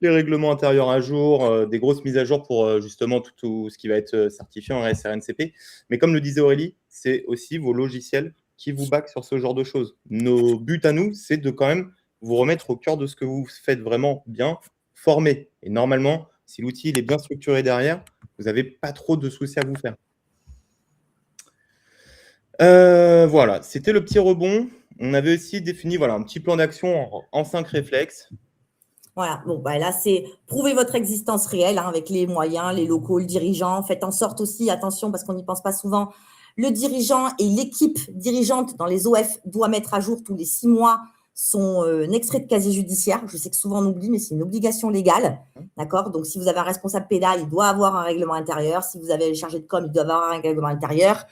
règlements intérieurs à jour, des grosses mises à jour pour justement tout ce qui va être certifié en RSRNCP. Mais comme le disait Aurélie, c'est aussi vos logiciels qui vous backent sur ce genre de choses. Nos buts à nous, c'est de quand même vous remettre au cœur de ce que vous faites vraiment bien, former. Et normalement, si l'outil est bien structuré derrière, vous n'avez pas trop de soucis à vous faire. Voilà, c'était le petit rebond. On avait aussi défini un petit plan d'action en 5 réflexes. Voilà, bon, là, c'est prouver votre existence réelle avec les moyens, les locaux, le dirigeant. Faites en sorte aussi, attention, parce qu'on n'y pense pas souvent, le dirigeant et l'équipe dirigeante dans les OF doit mettre à jour tous les 6 mois son extrait de casier judiciaire. Je sais que souvent on oublie, mais c'est une obligation légale. D'accord? Donc, si vous avez un responsable pénal, il doit avoir un règlement intérieur. Si vous avez les chargés de com, il doit avoir un règlement intérieur.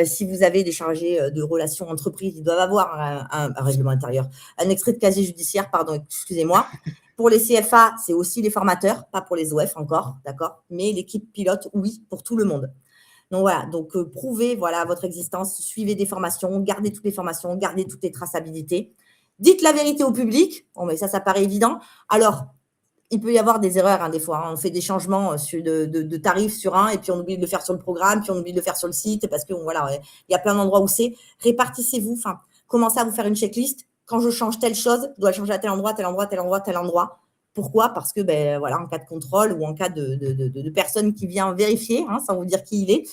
Si vous avez des chargés de relations entreprises, ils doivent avoir un règlement intérieur. Un extrait de casier judiciaire, pardon, excusez-moi. Pour les CFA, c'est aussi les formateurs, pas pour les OF encore, d'accord? Mais l'équipe pilote, oui, pour tout le monde. Donc voilà, prouvez votre existence, suivez des formations, gardez toutes les formations, gardez toutes les traçabilités. Dites la vérité au public. Bon, mais ça paraît évident. Alors, il peut y avoir des erreurs des fois. On fait des changements de tarifs sur un et puis on oublie de le faire sur le programme, puis on oublie de le faire sur le site parce que il y a plein d'endroits où c'est. Répartissez-vous. Commencez à vous faire une checklist. Quand je change telle chose, je dois le changer à tel endroit, tel endroit, tel endroit, tel endroit. Pourquoi? Parce que en cas de contrôle ou en cas de personne qui vient vérifier, sans vous dire qui il est,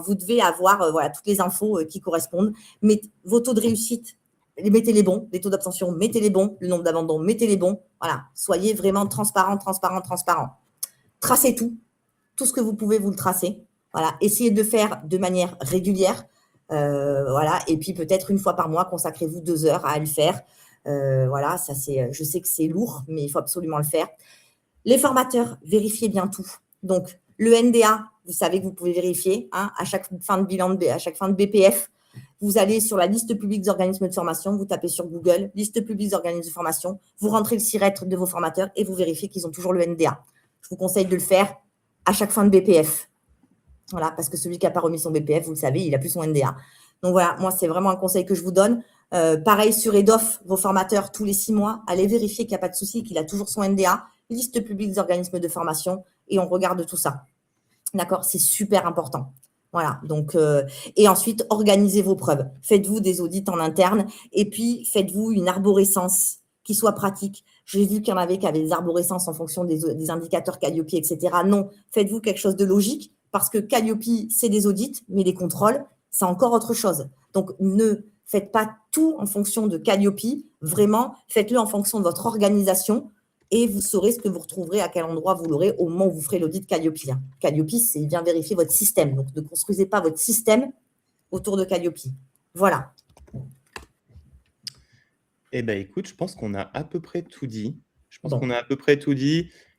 vous devez avoir toutes les infos qui correspondent. Mais vos taux de réussite, mettez les bons, les taux d'abstention, mettez les bons, le nombre d'abandons, mettez les bons. Voilà, soyez vraiment transparent. Tracez tout ce que vous pouvez, vous le tracez. Voilà, essayez de le faire de manière régulière. Et puis peut-être une fois par mois, consacrez-vous 2 heures à le faire. Ça c'est, je sais que c'est lourd, mais il faut absolument le faire. Les formateurs, vérifiez bien tout. Donc, le NDA, vous savez que vous pouvez vérifier à chaque fin de bilan, à chaque fin de BPF. Vous allez sur la liste publique des organismes de formation, vous tapez sur Google, liste publique des organismes de formation, vous rentrez le SIRET de vos formateurs et vous vérifiez qu'ils ont toujours le NDA. Je vous conseille de le faire à chaque fin de BPF. Voilà, parce que celui qui n'a pas remis son BPF, vous le savez, il n'a plus son NDA. Donc voilà, moi, c'est vraiment un conseil que je vous donne. Pareil sur EDOF, vos formateurs, tous les 6 mois, allez vérifier qu'il n'y a pas de souci, qu'il a toujours son NDA, liste publique des organismes de formation, et on regarde tout ça. D'accord? C'est super important. Voilà, donc, et ensuite, organisez vos preuves. Faites-vous des audits en interne, et puis faites-vous une arborescence qui soit pratique. J'ai vu qu'il y en avait qui avaient des arborescences en fonction des indicateurs Calliope, etc. Non, faites-vous quelque chose de logique, parce que Calliope, c'est des audits, mais les contrôles, c'est encore autre chose. Donc, ne faites pas tout en fonction de Calliope, vraiment, faites-le en fonction de votre organisation et vous saurez ce que vous retrouverez, à quel endroit vous l'aurez au moment où vous ferez l'audit Calliope. Calliope, c'est bien vérifier votre système. Donc, ne construisez pas votre système autour de Calliope. Voilà. Eh bien, écoute, je pense qu'on a à peu près tout dit.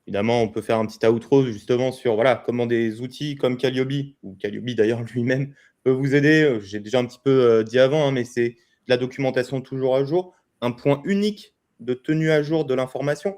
Évidemment, on peut faire un petit outro justement sur comment des outils comme Calliope, ou Calliope d'ailleurs lui-même, peut vous aider. J'ai déjà un petit peu dit avant, mais c'est de la documentation toujours à jour, un point unique de tenue à jour de l'information.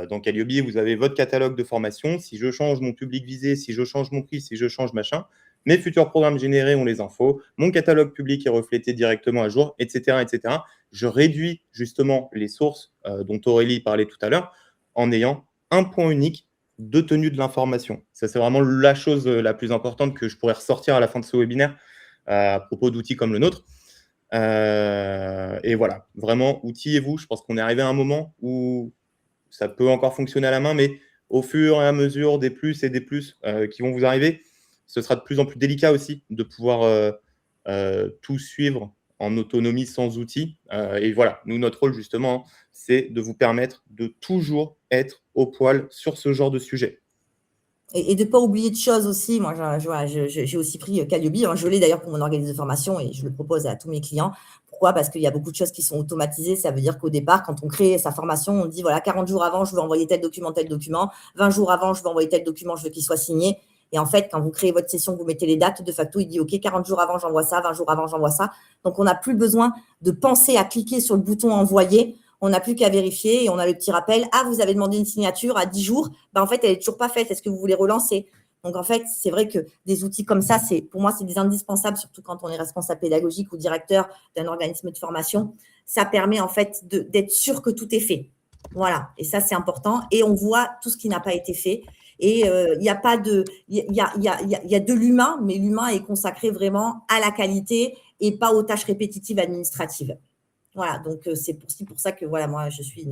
Dans Calliope, vous avez votre catalogue de formation. Si je change mon public visé, si je change mon prix, si je change machin, mes futurs programmes générés ont les infos, mon catalogue public est reflété directement à jour, etc., etc. Je réduis justement les sources dont Aurélie parlait tout à l'heure en ayant un point unique de tenue de l'information. Ça, c'est vraiment la chose la plus importante que je pourrais ressortir à la fin de ce webinaire à propos d'outils comme le nôtre. Et voilà, vraiment, outillez-vous. Je pense qu'on est arrivé à un moment où ça peut encore fonctionner à la main, mais au fur et à mesure des plus et des plus qui vont vous arriver, ce sera de plus en plus délicat aussi de pouvoir tout suivre en autonomie sans outils. Et voilà, nous, notre rôle, justement, c'est de vous permettre de toujours être au poil sur ce genre de sujet. Et de ne pas oublier de choses aussi. Moi, j'ai aussi pris Calliope. Hein, je l'ai d'ailleurs pour mon organisme de formation et je le propose à tous mes clients. Pourquoi? Parce qu'il y a beaucoup de choses qui sont automatisées. Ça veut dire qu'au départ, quand on crée sa formation, on dit voilà, 40 jours avant, je veux envoyer tel document, 20 jours avant, je veux envoyer tel document, je veux qu'il soit signé. Et en fait, quand vous créez votre session, vous mettez les dates, de facto, il dit OK, 40 jours avant, j'envoie ça, 20 jours avant, j'envoie ça. Donc, on n'a plus besoin de penser à cliquer sur le bouton envoyer. On n'a plus qu'à vérifier et on a le petit rappel. Ah, vous avez demandé une signature à 10 jours. Ben, en fait, elle n'est toujours pas faite. Est-ce que vous voulez relancer? Donc, en fait, c'est vrai que des outils comme ça, pour moi, c'est des indispensables, surtout quand on est responsable pédagogique ou directeur d'un organisme de formation. Ça permet, en fait, d'être sûr que tout est fait. Voilà. Et ça, c'est important. Et on voit tout ce qui n'a pas été fait. Et il y a pas de, il y a de l'humain, mais l'humain est consacré vraiment à la qualité et pas aux tâches répétitives administratives. Voilà, donc c'est aussi pour ça que voilà, moi je suis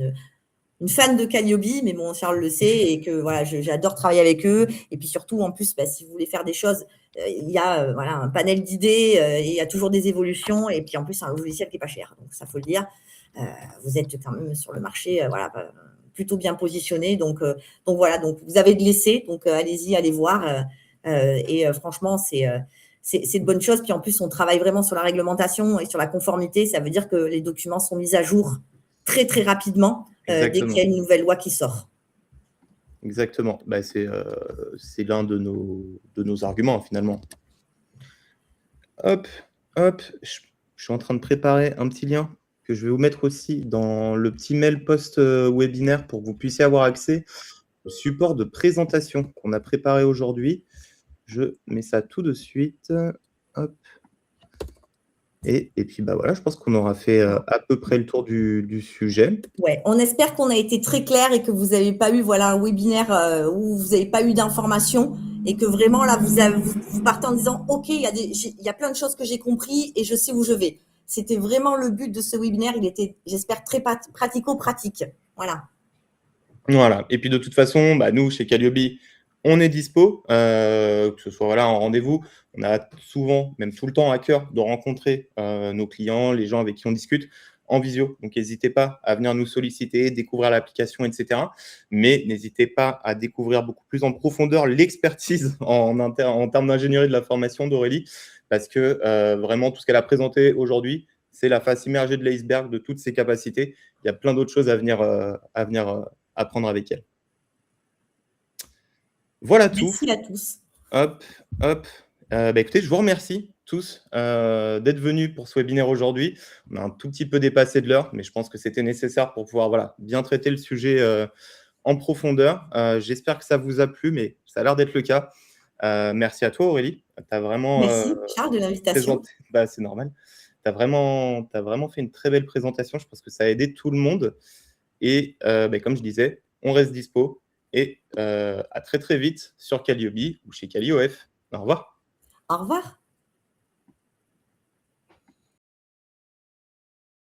une fan de Calliope, mais bon, Charles le sait, et que voilà, j'adore travailler avec eux. Et puis surtout, en plus, bah, si vous voulez faire des choses, il y a voilà, un panel d'idées, et il y a toujours des évolutions. Et puis en plus, c'est un logiciel qui n'est pas cher, donc ça faut le dire. Vous êtes quand même sur le marché, voilà, plutôt bien positionné. Donc voilà, donc vous avez de l'essai, donc allez-y, allez voir. Et franchement, c'est de bonnes choses. Puis en plus, on travaille vraiment sur la réglementation et sur la conformité. Ça veut dire que les documents sont mis à jour très, très rapidement dès qu'il y a une nouvelle loi qui sort. Exactement. Bah, c'est l'un de nos arguments, finalement. Hop, hop. Je suis en train de préparer un petit lien que je vais vous mettre aussi dans le petit mail post-webinaire pour que vous puissiez avoir accès au support de présentation qu'on a préparé aujourd'hui. Je mets ça tout de suite. Hop. Et puis, bah voilà, je pense qu'on aura fait à peu près le tour du sujet. Ouais, on espère qu'on a été très clair et que vous n'avez pas eu voilà, un webinaire où vous n'avez pas eu d'informations et que vraiment, là, vous partez en disant « Ok, il y a plein de choses que j'ai compris et je sais où je vais ». C'était vraiment le but de ce webinaire. Il était, j'espère, très pratico-pratique. Voilà. Voilà. Et puis, de toute façon, bah, nous, chez Calliope, on est dispo, que ce soit voilà, en rendez-vous. On a souvent, même tout le temps, à cœur de rencontrer nos clients, les gens avec qui on discute en visio. Donc, n'hésitez pas à venir nous solliciter, découvrir l'application, etc. Mais n'hésitez pas à découvrir beaucoup plus en profondeur l'expertise en termes d'ingénierie de la formation d'Aurélie, parce que vraiment, tout ce qu'elle a présenté aujourd'hui, c'est la face immergée de l'iceberg de toutes ses capacités. Il y a plein d'autres choses à venir apprendre avec elle. Voilà tout. Merci à tous. Hop, hop. Bah écoutez, je vous remercie tous d'être venus pour ce webinaire aujourd'hui. On a un tout petit peu dépassé de l'heure, mais je pense que c'était nécessaire pour pouvoir voilà, bien traiter le sujet en profondeur. J'espère que ça vous a plu, mais ça a l'air d'être le cas. Merci à toi, Aurélie. T'as vraiment, Merci, Charles, de l'invitation. Bah, c'est normal. T'as vraiment fait une très belle présentation. Je pense que ça a aidé tout le monde. Et bah, comme je disais, on reste dispo. Et à très très vite sur Calliope ou chez Calliope. Au revoir. Au revoir.